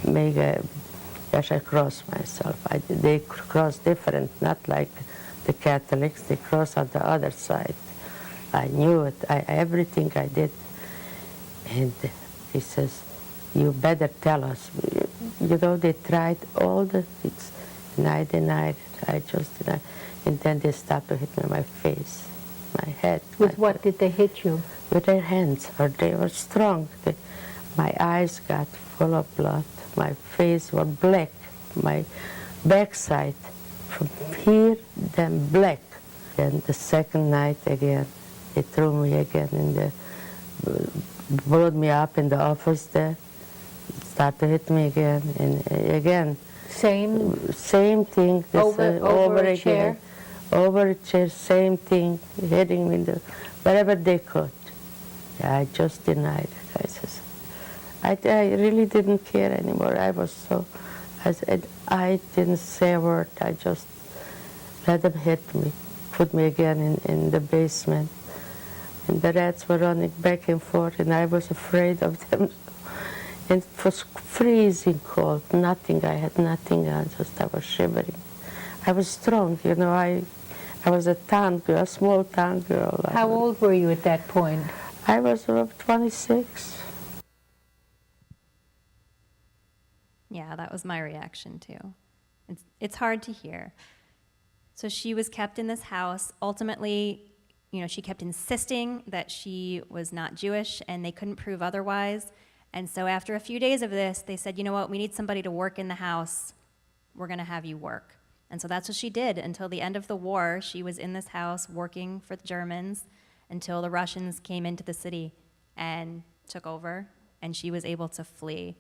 make I cross myself. They cross different, not like the Catholics, they cross on the other side. I knew it, everything I did. And he says, "You better tell us." You know, they tried all the things, and I denied it. I just denied. And then they started to hit me in my face, my head. With what did they hit you? With their hands, or they were strong. My eyes got full of blood. My face was black. My backside, from here, then black. Then the second night again, they threw me again in the, brought me up in the office there, started to hit me again, and again. Same thing. This, over a again. chair? Over a chair, same thing, hitting me in the, wherever they could. Yeah, I just denied it. I says, I really didn't care anymore. I was so, I said, I didn't say a word. I just let them hit me, put me again in the basement. And the rats were running back and forth, and I was afraid of them. And it was freezing cold, nothing, I had nothing on, just I was shivering. I was strong, you know, I I was a town girl, a small town girl. How old were you at that point? I was around 26. Yeah, that was my reaction too. It's hard to hear. So she was kept in this house. Ultimately, she kept insisting that she was not Jewish, and they couldn't prove otherwise. And so after a few days of this, they said, you know what, we need somebody to work in the house. We're going to have you work. And so that's what she did until the end of the war. She was in this house working for the Germans until the Russians came into the city and took over, and she was able to flee.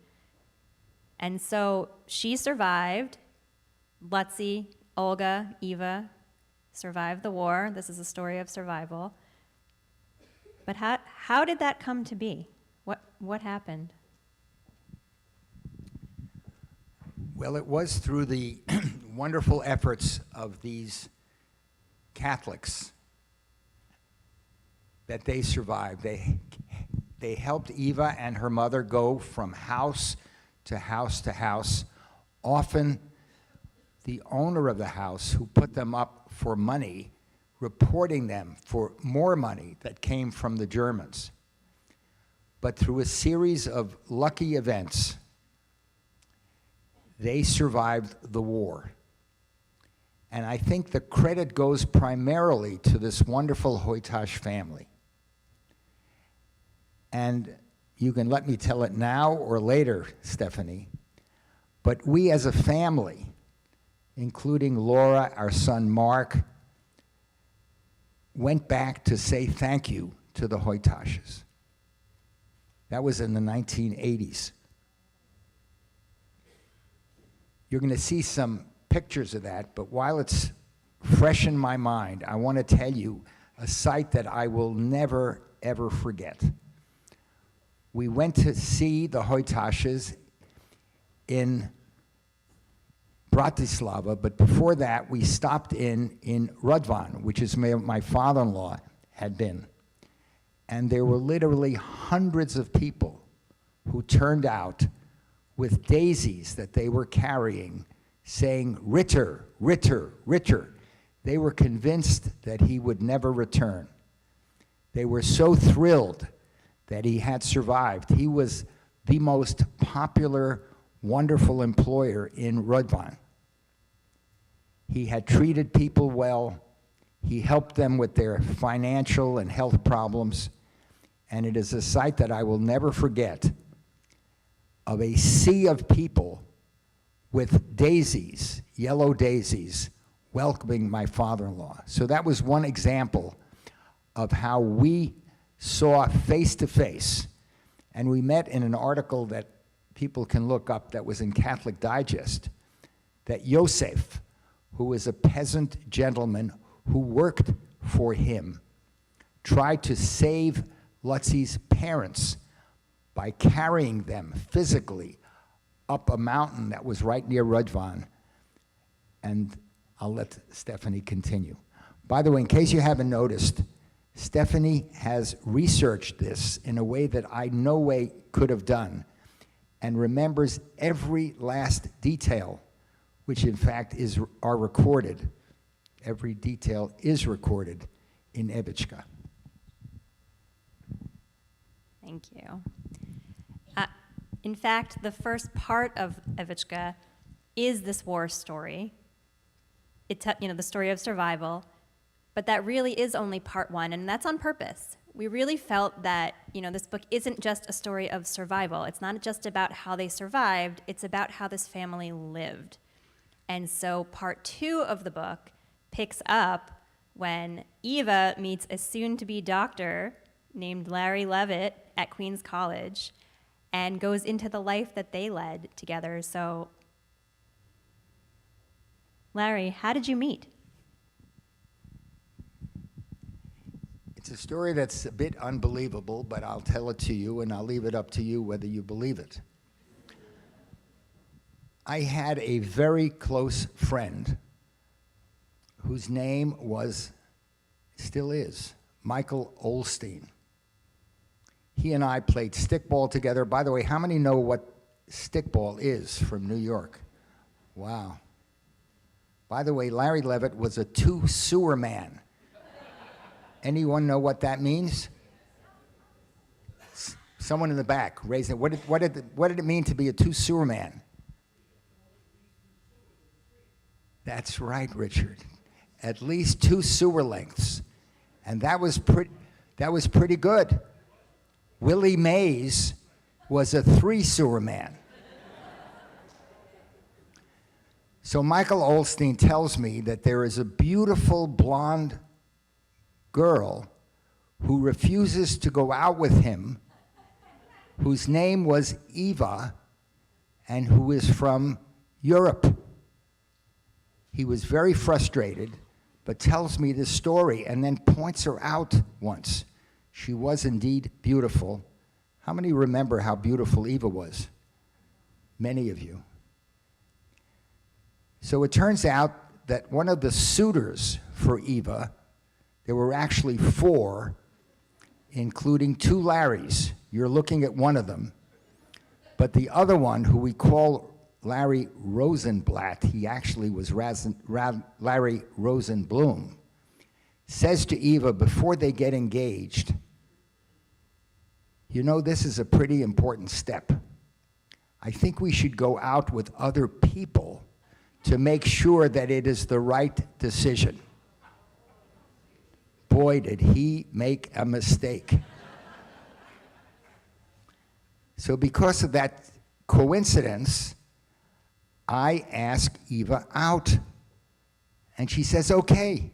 And so she survived. Lutzi, Olga, Eva survived the war. This is a story of survival. But how did that come to be? What happened? Well, it was through the wonderful efforts of these Catholics that they survived. They helped Eva and her mother go from house to house to house. Often, the owner of the house who put them up for money, reporting them for more money that came from the Germans. But through a series of lucky events, they survived the war. And I think the credit goes primarily to this wonderful Hoytash family. And you can let me tell it now or later, Stephanie, but we as a family, including Laura, our son Mark, went back to say thank you to the Hoytashes. That was in the 1980s. You're going to see some pictures of that, but while it's fresh in my mind, I want to tell you a sight that I will never, ever forget. We went to see the Hoytashes in Bratislava, but before that, we stopped in Rudvan, which is where my father-in-law had been. And there were literally hundreds of people who turned out with daisies that they were carrying, saying, Ritter, Ritter, Ritter. They were convinced that he would never return. They were so thrilled that he had survived. He was the most popular, wonderful employer in Rudvan. He had treated people well. He helped them with their financial and health problems. And it is a sight that I will never forget, of a sea of people with daisies, yellow daisies, welcoming my father-in-law. So that was one example of how we saw face-to-face. And we met in an article that people can look up that was in Catholic Digest, that Yosef, who was a peasant gentleman who worked for him, tried to save Lutzi's parents by carrying them physically up a mountain that was right near Rudvan. And I'll let Stephanie continue. By the way, in case you haven't noticed, Stephanie has researched this in a way that I no way could have done, and remembers every last detail, which in fact are recorded. Every detail is recorded in Evichka. Thank you. In fact, the first part of Evichka is this war story. It's the story of survival, but that really is only part one, and that's on purpose. We really felt that this book isn't just a story of survival. It's not just about how they survived. It's about how this family lived. And so part two of the book picks up when Eva meets a soon-to-be doctor named Larry Levitt at Queens College and goes into the life that they led together. So, Larry, how did you meet? It's a story that's a bit unbelievable, but I'll tell it to you, and I'll leave it up to you whether you believe it. I had a very close friend whose name still is, Michael Olstein. He and I played stickball together. By the way, how many know what stickball is from New York? Wow. By the way, Larry Levitt was a two-sewer man. Anyone know what that means? Someone in the back, raise it. What did it mean to be a two-sewer man? That's right, Richard. At least 2 sewer lengths. And that was pretty good. Willie Mays was a 3 sewer man. So Michael Olstein tells me that there is a beautiful blonde girl who refuses to go out with him, whose name was Eva, and who is from Europe. He was very frustrated, but tells me this story and then points her out once. She was indeed beautiful. How many remember how beautiful Eva was? Many of you. So it turns out that one of the suitors for Eva, there were actually 4, including 2 Larrys. You're looking at one of them. But the other one, who we call Larry Rosenblatt, he actually was Larry Rosenblum, says to Eva before they get engaged, you know, this is a pretty important step. I think we should go out with other people to make sure that it is the right decision. Boy, did he make a mistake. So because of that coincidence, I ask Eva out, and she says, okay.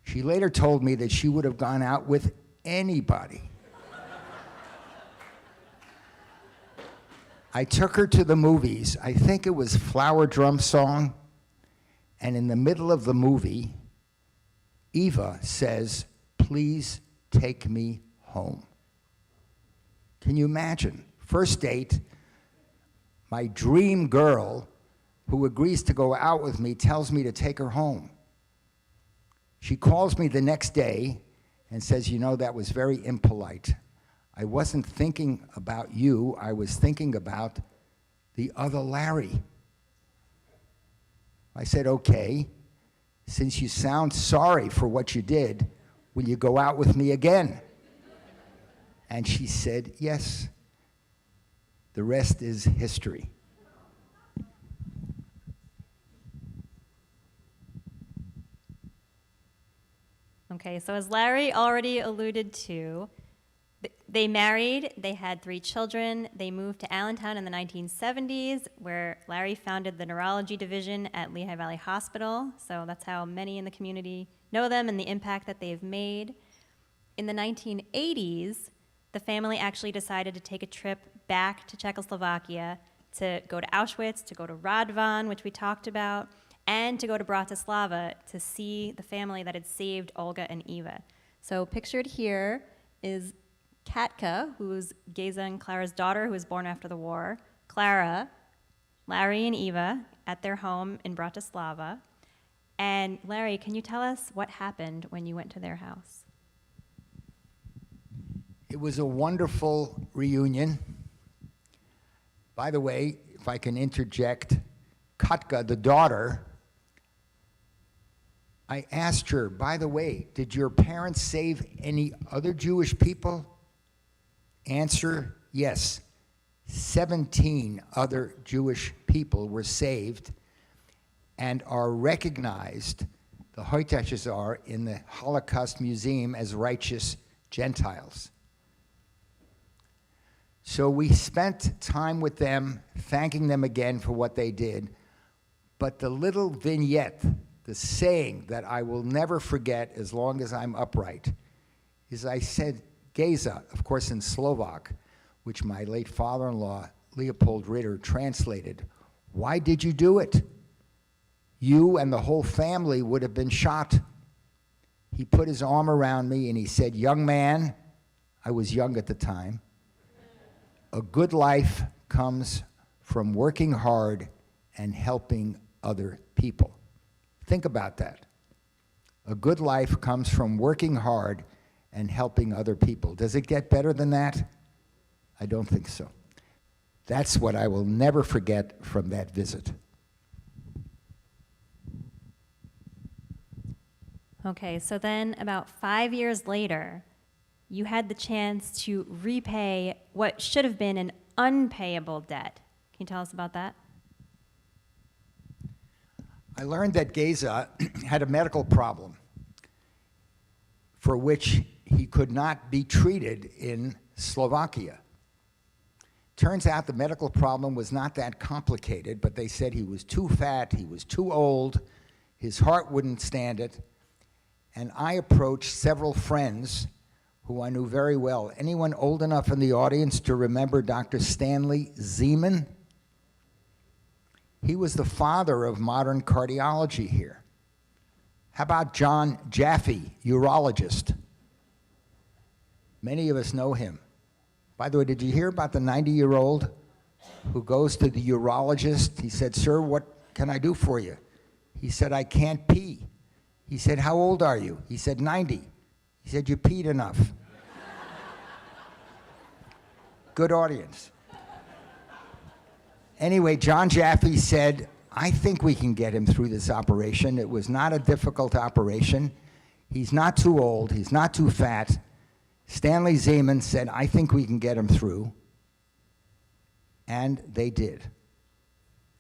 She later told me that she would have gone out with anybody. I took her to the movies. I think it was Flower Drum Song, and in the middle of the movie, Eva says, please take me home. Can you imagine? First date, my dream girl who agrees to go out with me tells me to take her home. She calls me the next day and says, you know, that was very impolite. I wasn't thinking about you, I was thinking about the other Larry. I said, okay, since you sound sorry for what you did, will you go out with me again? And she said, yes. The rest is history. Okay, so as Larry already alluded to, they married, they had 3 children, they moved to Allentown in the 1970s, where Larry founded the neurology division at Lehigh Valley Hospital, so that's how many in the community know them and the impact that they've made. In the 1980s, the family actually decided to take a trip back to Czechoslovakia to go to Auschwitz, to go to Radvan, which we talked about, and to go to Bratislava to see the family that had saved Olga and Eva. So pictured here is Katka, who's Geza and Clara's daughter, who was born after the war, Clara, Larry and Eva at their home in Bratislava. And Larry, can you tell us what happened when you went to their house? It was a wonderful reunion. By the way, if I can interject, Katka, the daughter, I asked her, by the way, did your parents save any other Jewish people? Answer, yes. 17 other Jewish people were saved and are recognized, the Hoytashes are, in the Holocaust Museum as righteous Gentiles. So we spent time with them, thanking them again for what they did. But the little vignette, the saying that I will never forget as long as I'm upright, is I said, Geza, of course in Slovak, which my late father-in-law, Leopold Ritter, translated, why did you do it? You and the whole family would have been shot. He put his arm around me and he said, young man, I was young at the time, a good life comes from working hard and helping other people. Think about that. A good life comes from working hard and helping other people. Does it get better than that? I don't think so. That's what I will never forget from that visit. Okay, so then about 5 years later, you had the chance to repay what should have been an unpayable debt. Can you tell us about that? I learned that Geza had a medical problem for which he could not be treated in Slovakia. Turns out the medical problem was not that complicated, but they said he was too fat, he was too old, his heart wouldn't stand it. And I approached several friends who I knew very well. Anyone old enough in the audience to remember Dr. Stanley Zeman? He was the father of modern cardiology here. How about John Jaffe, urologist? Many of us know him. By the way, did you hear about the 90-year-old who goes to the urologist? He said, "Sir, what can I do for you?" He said, "I can't pee." He said, "How old are you?" He said, 90. He said, "You peed enough." Good audience. Anyway, John Jaffe said, "I think we can get him through this operation. It was not a difficult operation. He's not too old. He's not too fat." Stanley Zeman said, "I think we can get him through." And they did.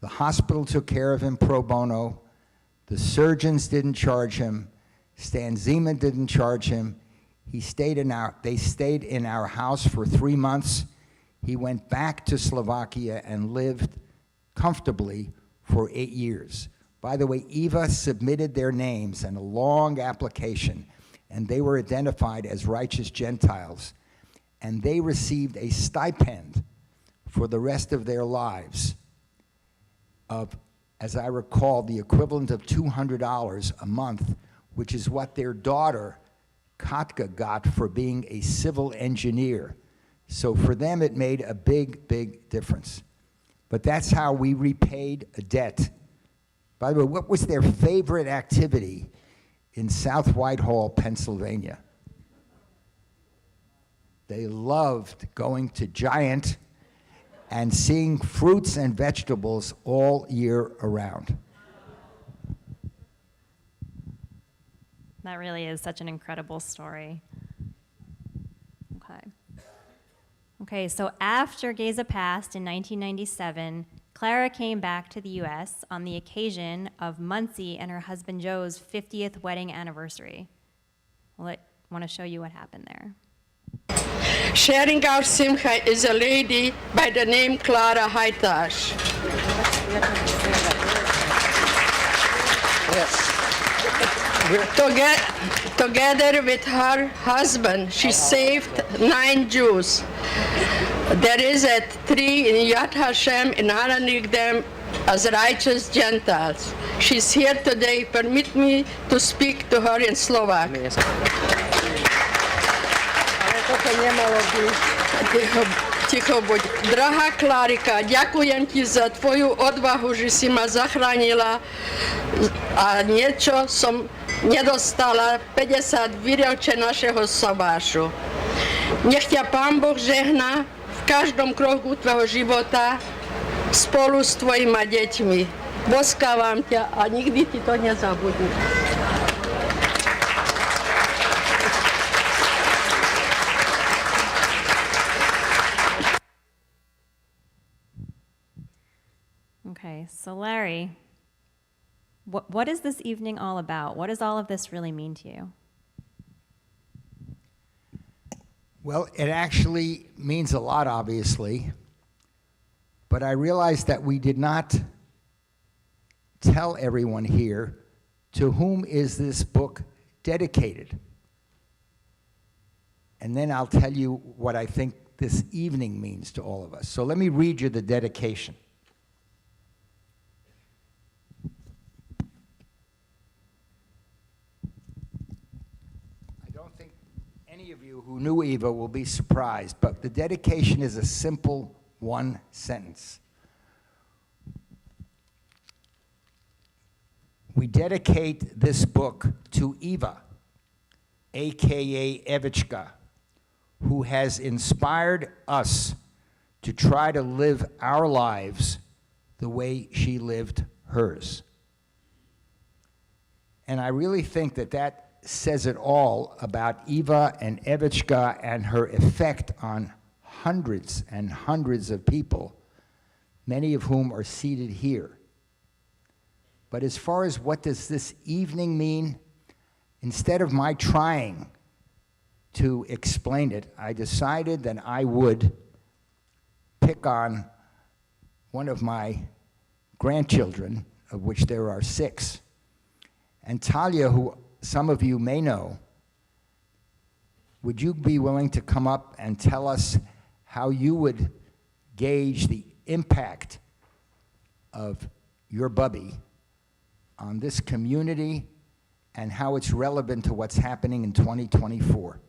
The hospital took care of him pro bono. The surgeons didn't charge him. Stan Zeman didn't charge him. They stayed in our house for 3 months. He went back to Slovakia and lived comfortably for 8 years. By the way, Eva submitted their names in a long application, and they were identified as righteous Gentiles, and they received a stipend for the rest of their lives of, as I recall, the equivalent of $200 a month, which is what their daughter, Katka, got for being a civil engineer. So for them, it made a big, big difference. But that's how we repaid a debt. By the way, what was their favorite activity in South Whitehall, Pennsylvania? They loved going to Giant and seeing fruits and vegetables all year around. That really is such an incredible story. Okay. Okay, so after Geza passed in 1997, Clara came back to the U.S. on the occasion of Muncie and her husband Joe's 50th wedding anniversary. I want to show you what happened there. Sharing our simcha is a lady by the name Clara Haitash. Together with her husband, she saved 9 Jews. There is a 3 in Yad Hashem in honoring them as righteous Gentiles. She's here today. Permit me to speak to her in Slovak. Ticho buď. Drahá Klárika, ďakujem ti za tvoju odvahu, že si ma zachránila a niečo som nedostala 50 výročia našeho sobášu. Nech ťa Pán Boh žehná v každom kroku tvojho života spolu s tvojimi deťmi. Boskávam ťa a nikdy ti to nezabudnem. Okay, so Larry, what is this evening all about? What does all of this really mean to you? Well, it actually means a lot, obviously, but I realized that we did not tell everyone here to whom is this book dedicated. And then I'll tell you what I think this evening means to all of us. So let me read you the dedication. Of you who knew Eva will be surprised, but the dedication is a simple one sentence. We dedicate this book to Eva, aka Evichka, who has inspired us to try to live our lives the way she lived hers. And I really think that that says it all about Eva and Evichka and her effect on hundreds and hundreds of people, many of whom are seated here. But as far as what does this evening mean, instead of my trying to explain it, I decided that I would pick on one of my grandchildren, of which there are 6. And Talia, who some of you may know, would you be willing to come up and tell us how you would gauge the impact of your bubby on this community and how it's relevant to what's happening in 2024?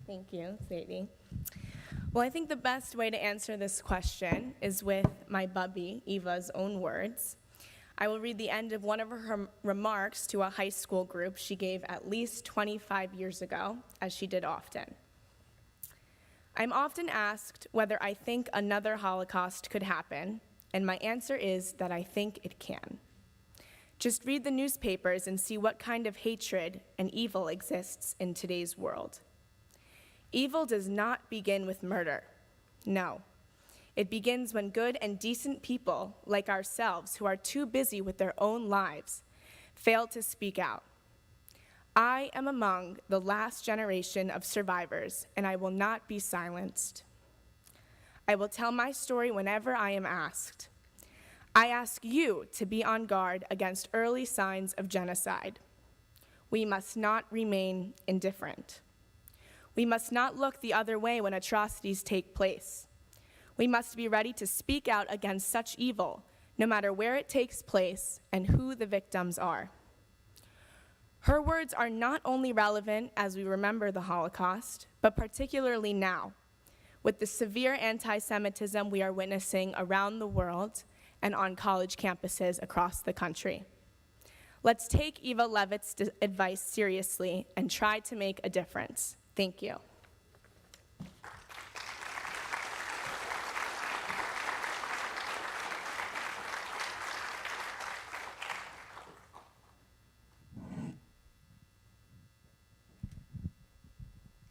Thank you, Sadie. Well, I think the best way to answer this question is with my bubby, Eva's own words. I will read the end of one of her remarks to a high school group she gave at least 25 years ago, as she did often. I'm often asked whether I think another Holocaust could happen, and my answer is that I think it can. Just read the newspapers and see what kind of hatred and evil exists in today's world. Evil does not begin with murder. No. It begins when good and decent people, like ourselves, who are too busy with their own lives, fail to speak out. I am among the last generation of survivors, and I will not be silenced. I will tell my story whenever I am asked. I ask you to be on guard against early signs of genocide. We must not remain indifferent. We must not look the other way when atrocities take place. We must be ready to speak out against such evil, no matter where it takes place and who the victims are. Her words are not only relevant as we remember the Holocaust, but particularly now, with the severe anti-Semitism we are witnessing around the world and on college campuses across the country. Let's take Eva Levitt's advice seriously and try to make a difference. Thank you.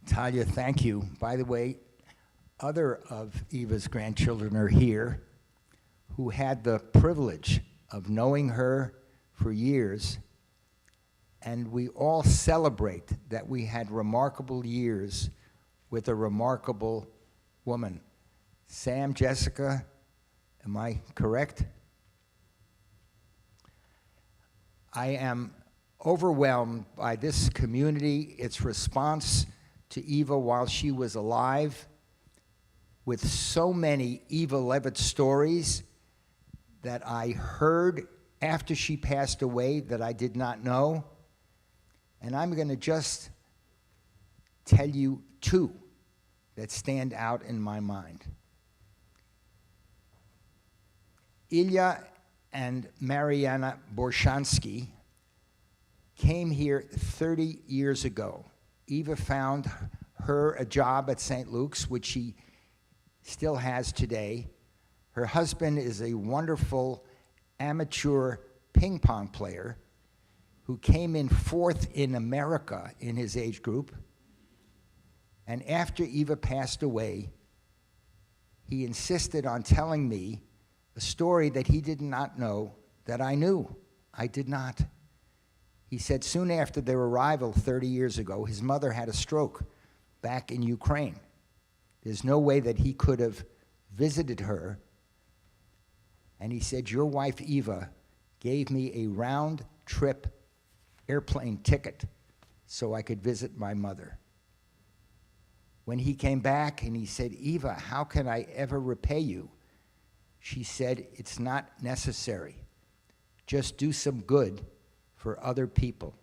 Talia, thank you. By the way, other of Eva's grandchildren are here who had the privilege of knowing her for years, and we all celebrate that we had remarkable years with a remarkable woman. Sam, Jessica, am I correct? I am overwhelmed by this community, its response to Eva while she was alive, with so many Eva Levitt stories that I heard after she passed away that I did not know. And I'm going to just tell you 2 that stand out in my mind. Ilya and Mariana Borshansky came here 30 years ago. Eva found her a job at St. Luke's, which she still has today. Her husband is a wonderful amateur ping pong player who came in 4th in America in his age group. And after Eva passed away, he insisted on telling me a story that he did not know that I knew. I did not. He said soon after their arrival 30 years ago, his mother had a stroke back in Ukraine. There's no way that he could have visited her. And he said, your wife Eva gave me a round-trip airplane ticket so I could visit my mother. When he came back and he said, Eva, how can I ever repay you? She said, it's not necessary. Just do some good for other people.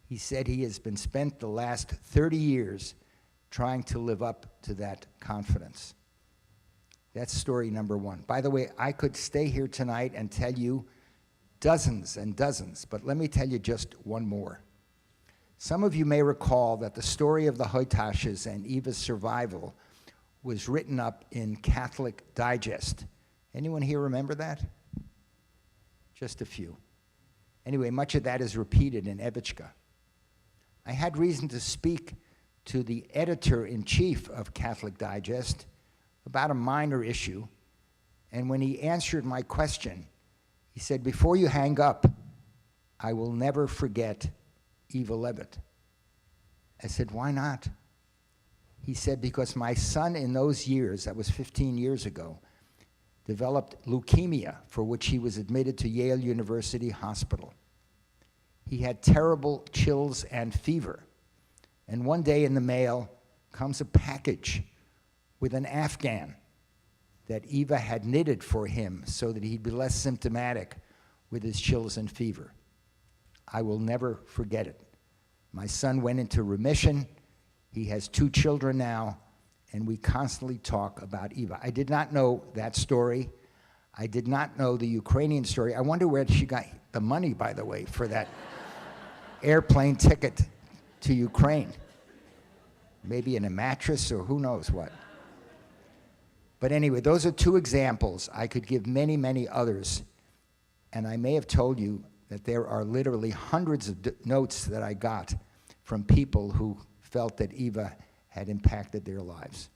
He said he has been spent the last 30 years trying to live up to that confidence. That's story number 1. By the way, I could stay here tonight and tell you dozens and dozens, but let me tell you just one more. Some of you may recall that the story of the Hoitashes and Eva's survival was written up in Catholic Digest. Anyone here remember that? Just a few. Anyway, much of that is repeated in Evichka. I had reason to speak to the editor-in-chief of Catholic Digest about a minor issue, and when he answered my question, he said, "Before you hang up, I will never forget Eva Levitt." I said, "Why not?" He said, "Because my son in those years, that was 15 years ago, developed leukemia, for which he was admitted to Yale University Hospital. He had terrible chills and fever. And one day in the mail comes a package with an Afghan that Eva had knitted for him so that he'd be less symptomatic with his chills and fever. I will never forget it. My son went into remission. He has 2 children now, and we constantly talk about Eva." I did not know that story. I did not know the Ukrainian story. I wonder where she got the money, by the way, for that airplane ticket to Ukraine. Maybe in a mattress or who knows what. But anyway, those are 2 examples. I could give many, many others. And I may have told you that there are literally hundreds of notes that I got from people who felt that Eva had impacted their lives.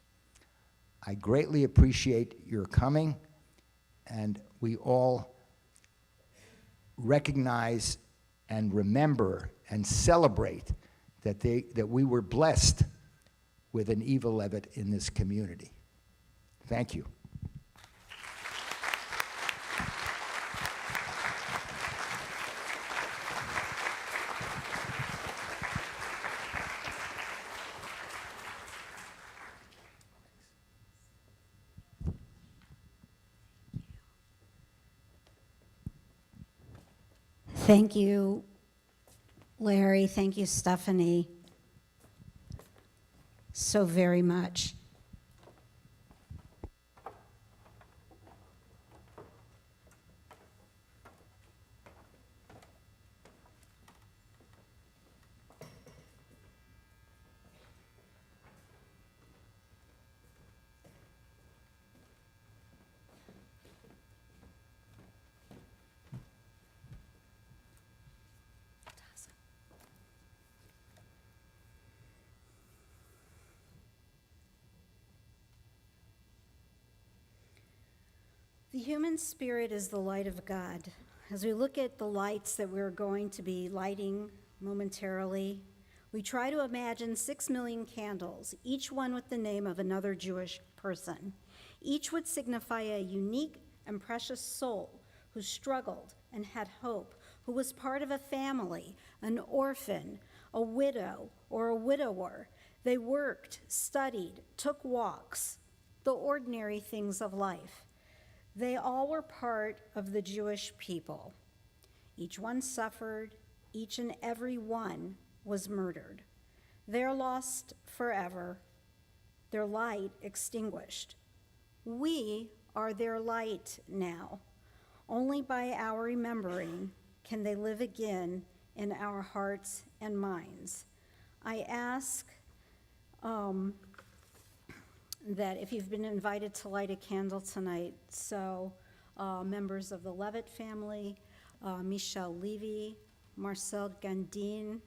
I greatly appreciate your coming, and we all recognize and remember and celebrate that we were blessed with an Eva Levitt in this community. Thank you. Thank you, Larry. Thank you, Stephanie, so very much. The human spirit is the light of God. As we look at the lights that we're going to be lighting momentarily, we try to imagine 6 million candles, each one with the name of another Jewish person. Each would signify a unique and precious soul who struggled and had hope, who was part of a family, an orphan, a widow, or a widower. They worked, studied, took walks, the ordinary things of life. They all were part of the Jewish people. Each one suffered, each and every one was murdered. They're lost forever, their light extinguished. We are their light now. Only by our remembering can they live again in our hearts and minds. I ask that if you've been invited to light a candle tonight, so members of the Levitt family, Michelle Levy, Marcel Gandin,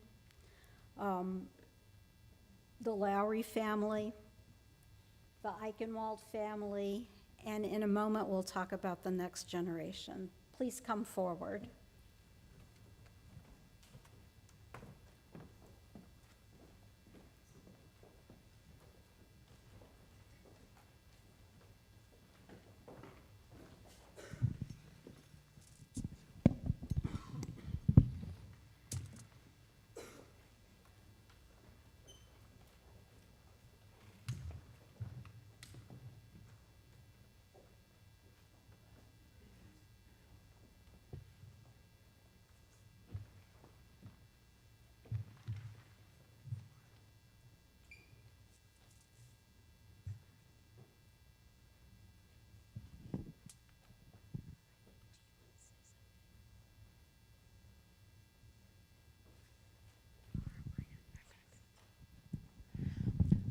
the Lowry family, the Eichenwald family, and in a moment we'll talk about the next generation. Please come forward.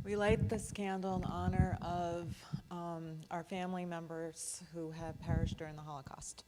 We light this candle in honor of our family members who have perished during the Holocaust.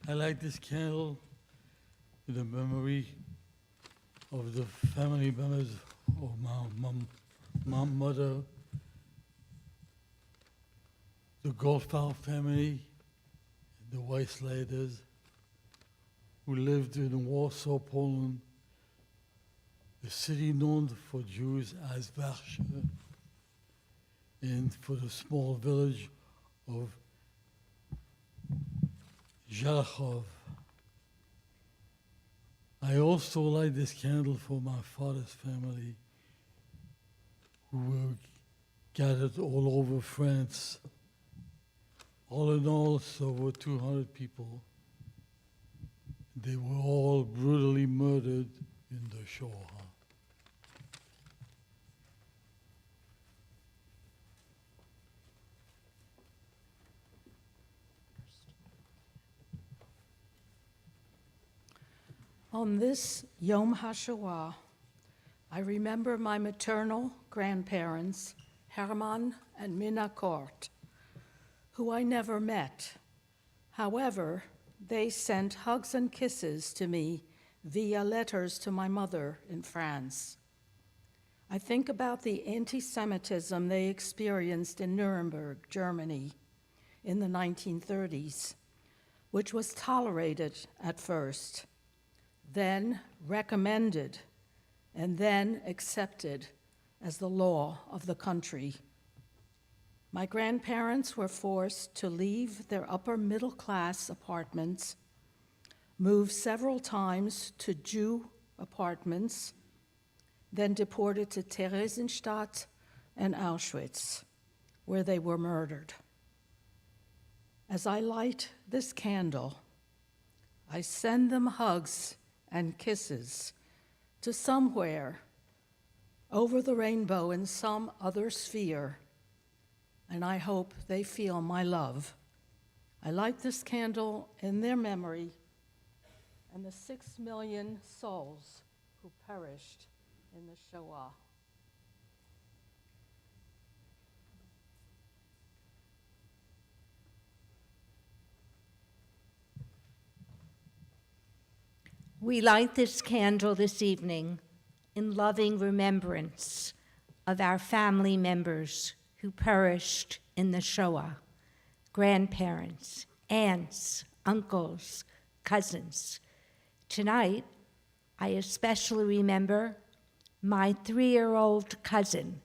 I light this candle in the memory of the family members of my mother, the Goldfeld family, the Weisleiters, who lived in Warsaw, Poland, the city known for Jews as Warsaw, and for the small village of Zhalachov. I also light this candle for my father's family, who were gathered all over France. All in all, it's over 200 people. They were all brutally murdered in the Shoah. On this Yom HaShoah, I remember my maternal grandparents, Herman and Minna Kort, who I never met. However, they sent hugs and kisses to me via letters to my mother in France. I think about the anti-Semitism they experienced in Nuremberg, Germany, in the 1930s, which was tolerated at first, then recommended, and then accepted as the law of the country. My grandparents were forced to leave their upper middle class apartments, move several times to Jew apartments, then deported to Theresienstadt and Auschwitz, where they were murdered. As I light this candle, I send them hugs and kisses to somewhere over the rainbow in some other sphere, and I hope they feel my love. I light this candle in their memory and the 6 million souls who perished in the Shoah. We light this candle this evening in loving remembrance of our family members who perished in the Shoah, grandparents, aunts, uncles, cousins. Tonight, I especially remember my 3-year-old cousin,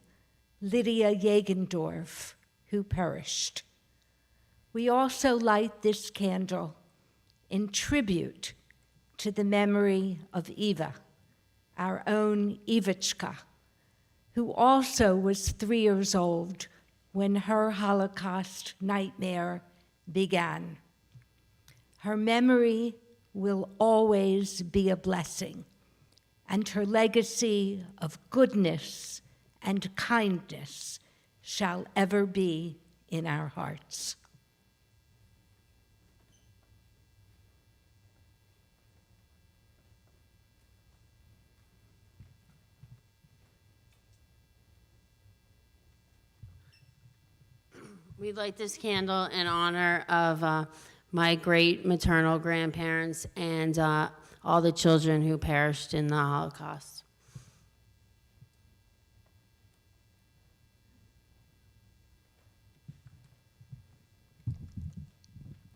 Lydia Jagendorf, who perished. We also light this candle in tribute to the memory of Eva, our own Evachka, who also was 3 years old when her Holocaust nightmare began. Her memory will always be a blessing, and her legacy of goodness and kindness shall ever be in our hearts. We light this candle in honor of my great maternal grandparents and all the children who perished in the Holocaust.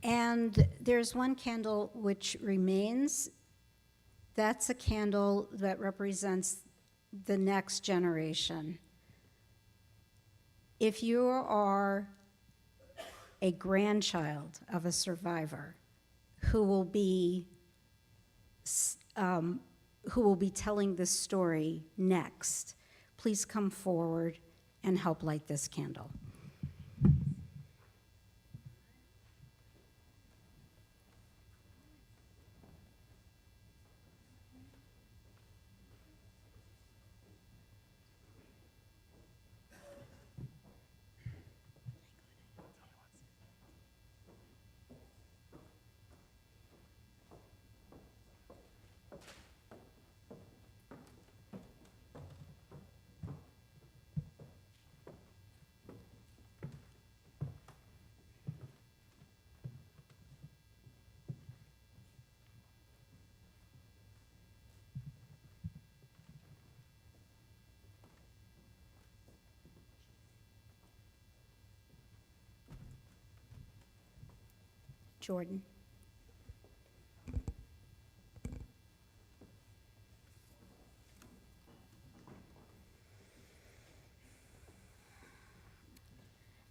And there's one candle which remains. That's a candle that represents the next generation. If you are a grandchild of a survivor who will be who will be telling this story next, please come forward and help light this candle. Jordan.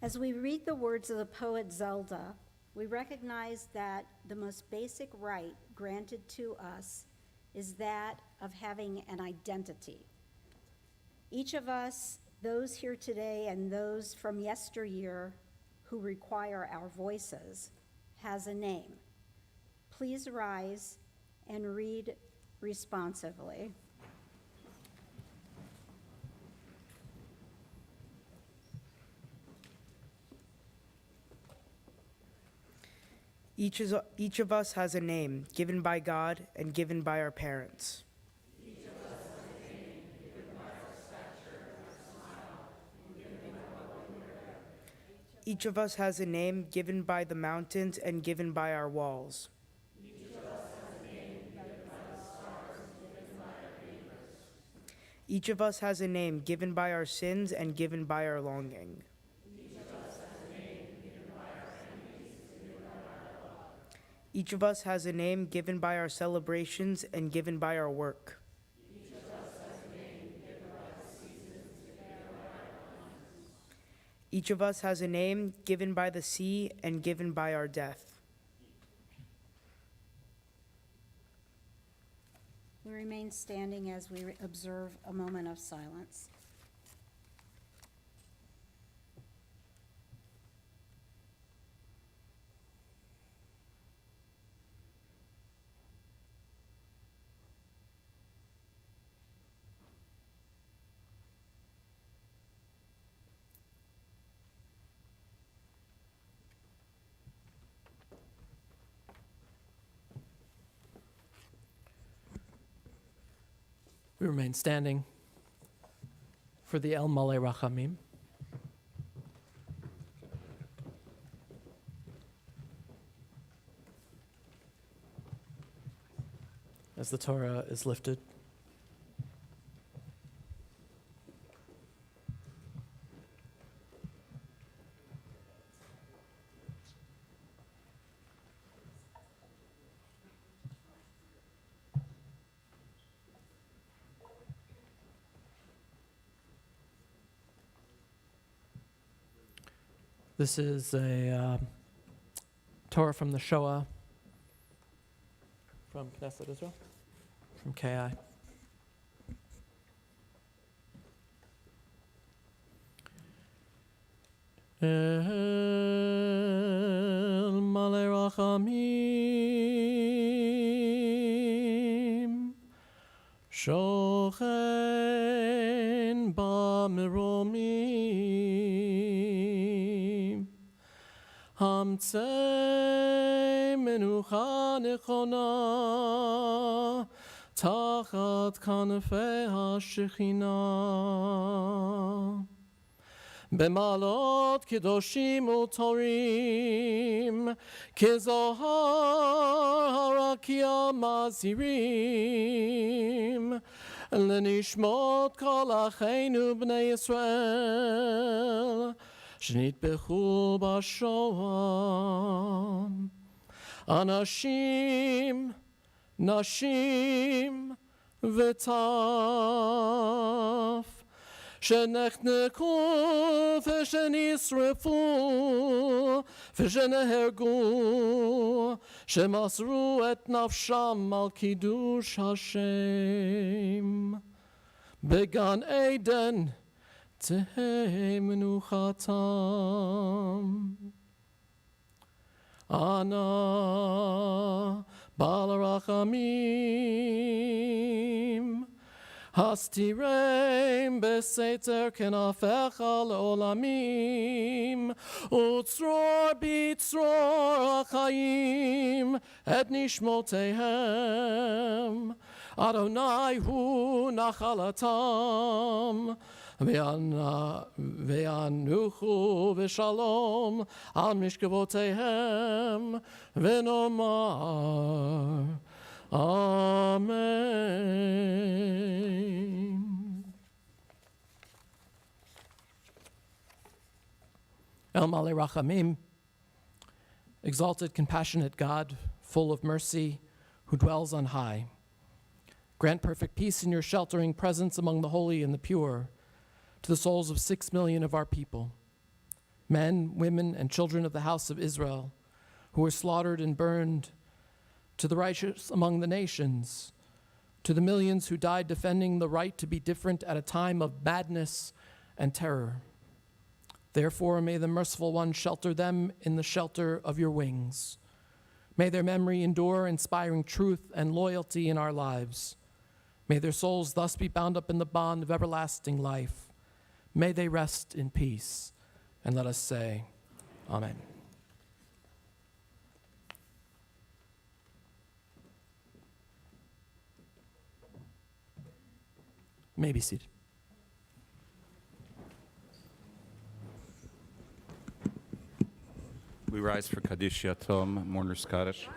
As we read the words of the poet Zelda, we recognize that the most basic right granted to us is that of having an identity. Each of us, those here today and those from yesteryear who require our voices, has a name. Please rise and read responsively. Each of us has a name given by God and given by our parents. Each of us has a name given by the mountains and given by our walls. Each of us has a name given by our sins and given by our longing. Each of us has a name given by our celebrations and given by our work. Each of us has a name given by the sea and given by our death. We remain standing as we observe a moment of silence. We remain standing for the El Maleh Rachamim. As the Torah is lifted. This is a Torah from the Shoah, from Knesset Israel, from KI. El Maleh Rachamim Shochen B'meromim Hamtzei Menucha Nechona Tachat Kanefei HaShechina B'malot Kedoshim Utorim Kezohar Harakia Mazirim Lenishmot Kol Acheinu B'nei Yisrael Shnitbechu B'Shoah Anashim Nashim V'Taf שנחנקו ושנשרפו ושנהרגו, שמסרו את נפשם על קידוש השם. בגן עדן תהא מנוחתם. אנא בעל הרחמים, הסתירם בסתר כנפיך לעולמים, וצרור בצרור החיים את נשמותיהם. אדוני הוא נחלתם, וינוחו בשלום על משכבותיהם, ונאמר Amen. El Malei Rachamim, exalted, compassionate God, full of mercy, who dwells on high. Grant perfect peace in your sheltering presence among the holy and the pure, to the souls of 6 million of our people, men, women, and children of the house of Israel, who were slaughtered and burned, to the righteous among the nations, to the millions who died defending the right to be different at a time of madness and terror. Therefore, may the merciful one shelter them in the shelter of your wings. May their memory endure, inspiring truth and loyalty in our lives. May their souls thus be bound up in the bond of everlasting life. May they rest in peace. And let us say, Amen. You may be seated. We rise for Kaddish Yatom, Mourner's Kaddish.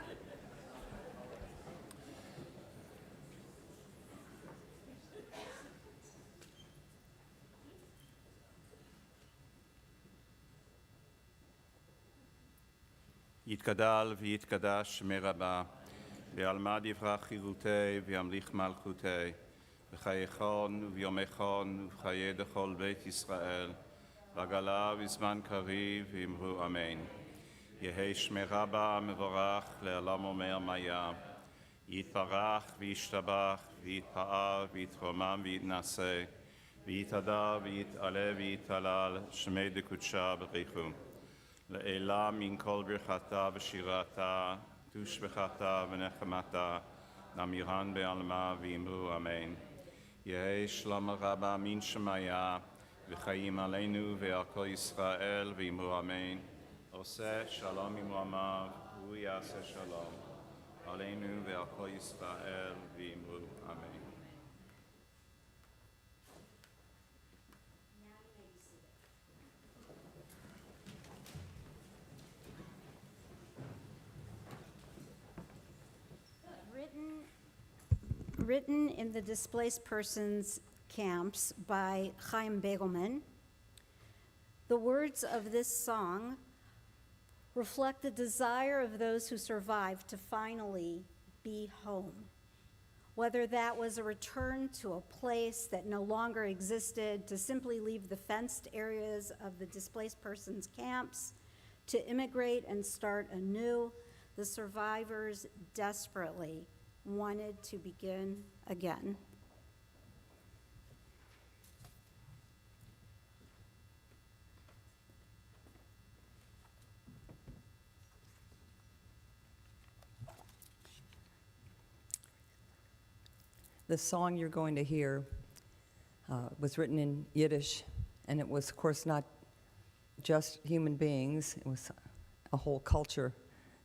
יתגדל ויתקדש שמי רבה, בעלמא דברה חירותי וימליך מלכותי, בחייכון וביומכון ובחיי דכל בית ישראל, בגלה בזמן קריב ואמרו אמן. יהי שמי רבה מבורך לעולם אומר מיה, יתברך וישתבח ויתפאר ויתרומם ויתנשא, ויתהדר ויתעלה ויתהלל, שמי דקודשה בריחו. לעילה מן כל ברכתה ושירתה, תושבחתה ונחמתה, נמירן בעלמה ואמרו אמן. יהי שלום רבה מן שמיה, וחיים עלינו ועל כל ישראל ואמרו אמן. עושה שלום עמך, הוא יעשה שלום עלינו ועל כל ישראל ואמרו אמן. Written in the displaced persons camps by Chaim Begelman, the words of this song reflect the desire of those who survived to finally be home. Whether that was a return to a place that no longer existed, to simply leave the fenced areas of the displaced persons camps, to immigrate and start anew, the survivors desperately wanted to begin again. The song you're going to hear was written in Yiddish, and it was, of course, not just human beings. It was a whole culture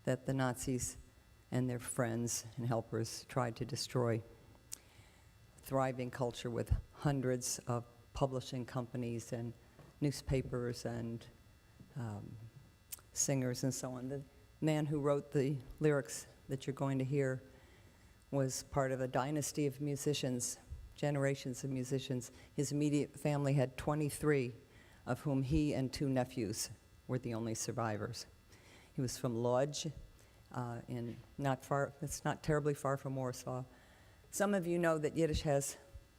that the Nazis and their friends and helpers tried to destroy. Thriving culture with hundreds of publishing companies and newspapers and singers and so on. The man who wrote the lyrics that you're going to hear was part of a dynasty of musicians, generations of musicians. His immediate family had 23, of whom he and 2 nephews were the only survivors. He was from Lodz, it's not terribly far from Warsaw. Some of you know that Yiddish has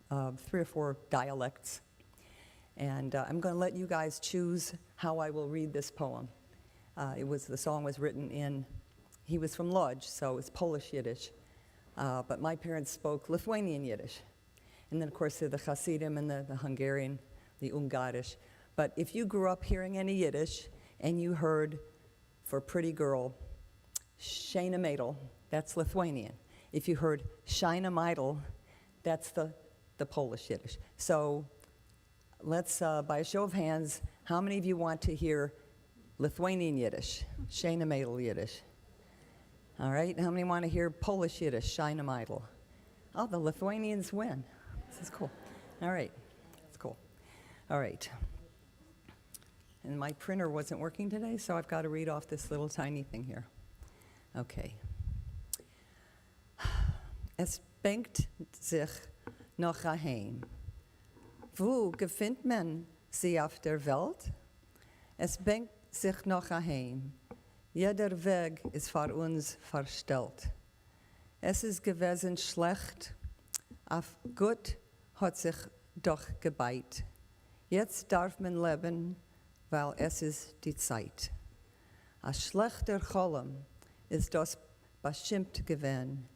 3 or 4 dialects. And I'm going to let you guys choose how I will read this poem. The song was written in, he was from Lodz, so it's Polish Yiddish. But my parents spoke Lithuanian Yiddish. And then, of course, there are the Hasidim and the Hungarian, the Ungarisch. But if you grew up hearing any Yiddish and you heard, for pretty girl, Shana Madel, that's Lithuanian. If you heard Shina Meidel, that's the Polish Yiddish. So let's, by a show of hands, how many of you want to hear Lithuanian Yiddish, Shana Madel Yiddish? All right, how many want to hear Polish Yiddish, Shina Meidel? Oh, the Lithuanians win. This is cool. All right, that's cool. All right. And my printer wasn't working today, so I've got to read off this little tiny thing here. Okay. Es bengt sich noch heim. Wo gefindt man sie auf der Welt? Es bengt sich noch heim. Jeder Weg ist vor uns verstellt. Es ist gewesen schlecht, auf gut hat sich doch gebeit. Jetzt darf man leben, weil es ist die Zeit. A schlechter Cholm ist das bestimmt gewesen.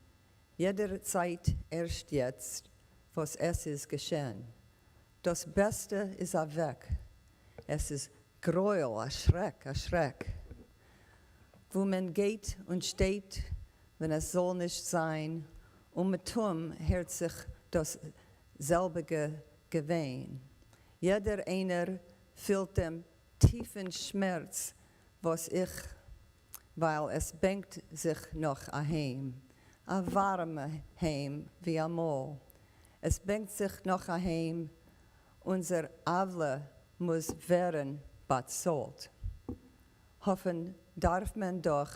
Jederzeit erst jetzt, was es ist geschehen. Das Beste ist weg. Es ist Gräuel, a Schreck. Wo man geht und steht, wenn es soll nicht sein, mit Tum hört sich das selbige Gewehen. Jeder einer fühlt den tiefen Schmerz, was ich, weil es bengt sich noch heim. A warme Heim wie amol. Es bengt sich noch heim, unser Avle muss werden bezahlt. Hoffen darf man doch,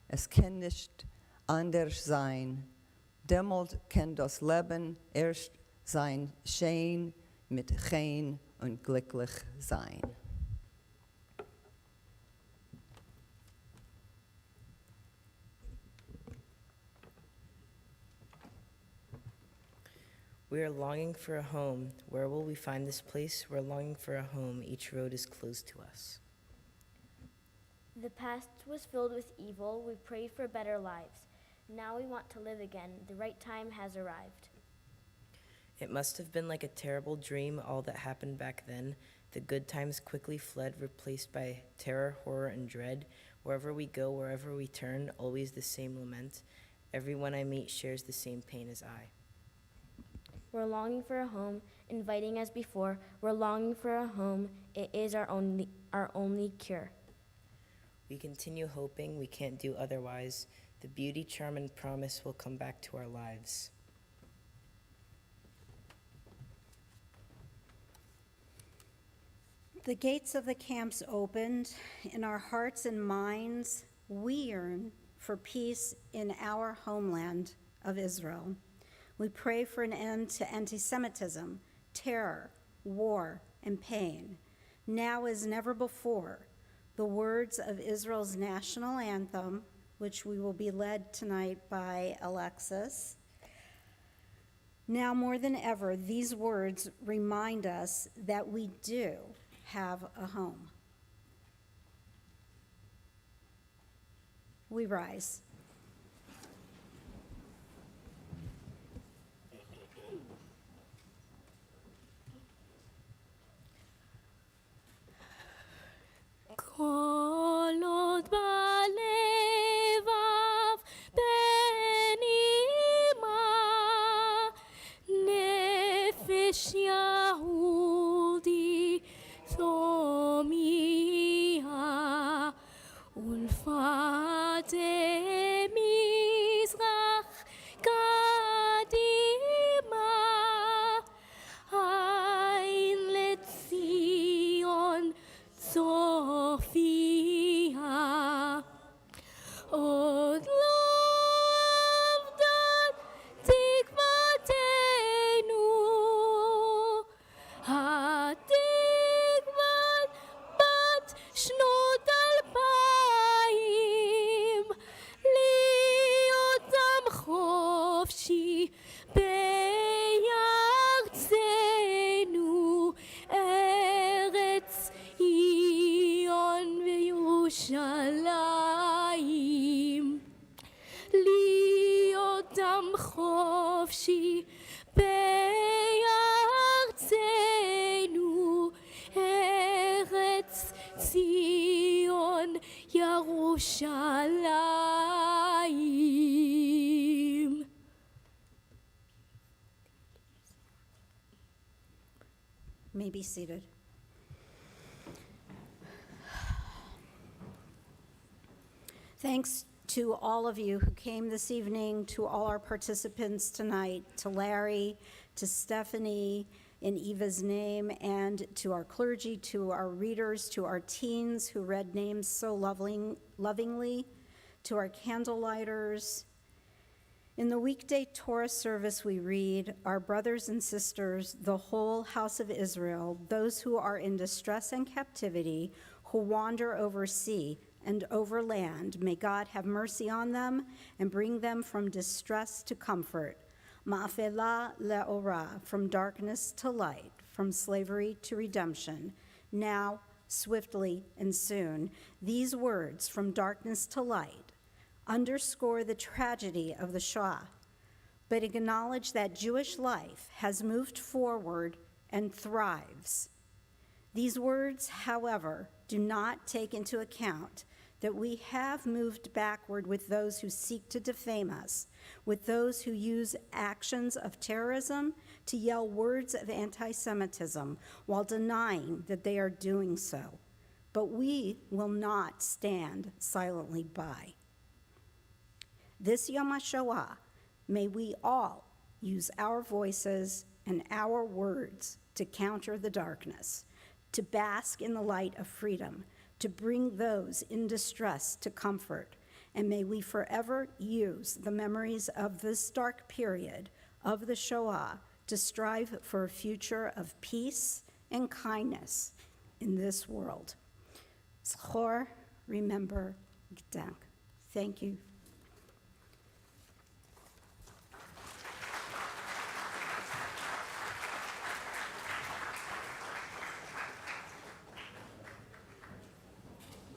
es kann nicht anders sein. Demmelt kann das Leben erst sein schön mit Gein und glücklich sein. We are longing for a home. Where will we find this place? We're longing for a home. Each road is closed to us. The past was filled with evil. We prayed for better lives. Now we want to live again. The right time has arrived. It must have been like a terrible dream, all that happened back then. The good times quickly fled, replaced by terror, horror, and dread. Wherever we go, wherever we turn, always the same lament. Everyone I meet shares the same pain as I. We're longing for a home, inviting as before. We're longing for a home. It is our only cure. We continue hoping we can't do otherwise. The beauty, charm, and promise will come back to our lives. The gates of the camps opened. In our hearts and minds, we yearn for peace in our homeland of Israel. We pray for an end to anti-Semitism, terror, war, and pain. Now as never before, the words of Israel's national anthem, which we will be led tonight by Alexis. Now more than ever, these words remind us that we do have a home. We rise. Kol od balevav benima nefesh Yahudi thomia ulfate may be seated. Thanks to all of you who came this evening, to all our participants tonight, to Larry, to Stephanie, in Eva's name, and to our clergy, to our readers, to our teens who read names so lovingly, to our candlelighters. In the weekday Torah service we read, our brothers and sisters, the whole house of Israel, those who are in distress and captivity, who wander over sea and over land, may God have mercy on them and bring them from distress to comfort. Ma'afela le'ora, from darkness to light, from slavery to redemption. Now, swiftly and soon, these words, from darkness to light, underscore the tragedy of the Shoah, but acknowledge that Jewish life has moved forward and thrives. These words, however, do not take into account that we have moved backward with those who seek to defame us, with those who use actions of terrorism to yell words of anti-Semitism while denying that they are doing so. But we will not stand silently by. This Yom HaShoah, may we all use our voices and our words to counter the darkness, to bask in the light of freedom, to bring those in distress to comfort, and may we forever use the memories of this dark period of the Shoah to strive for a future of peace and kindness in this world. Zchor, remember, gedenk. Thank you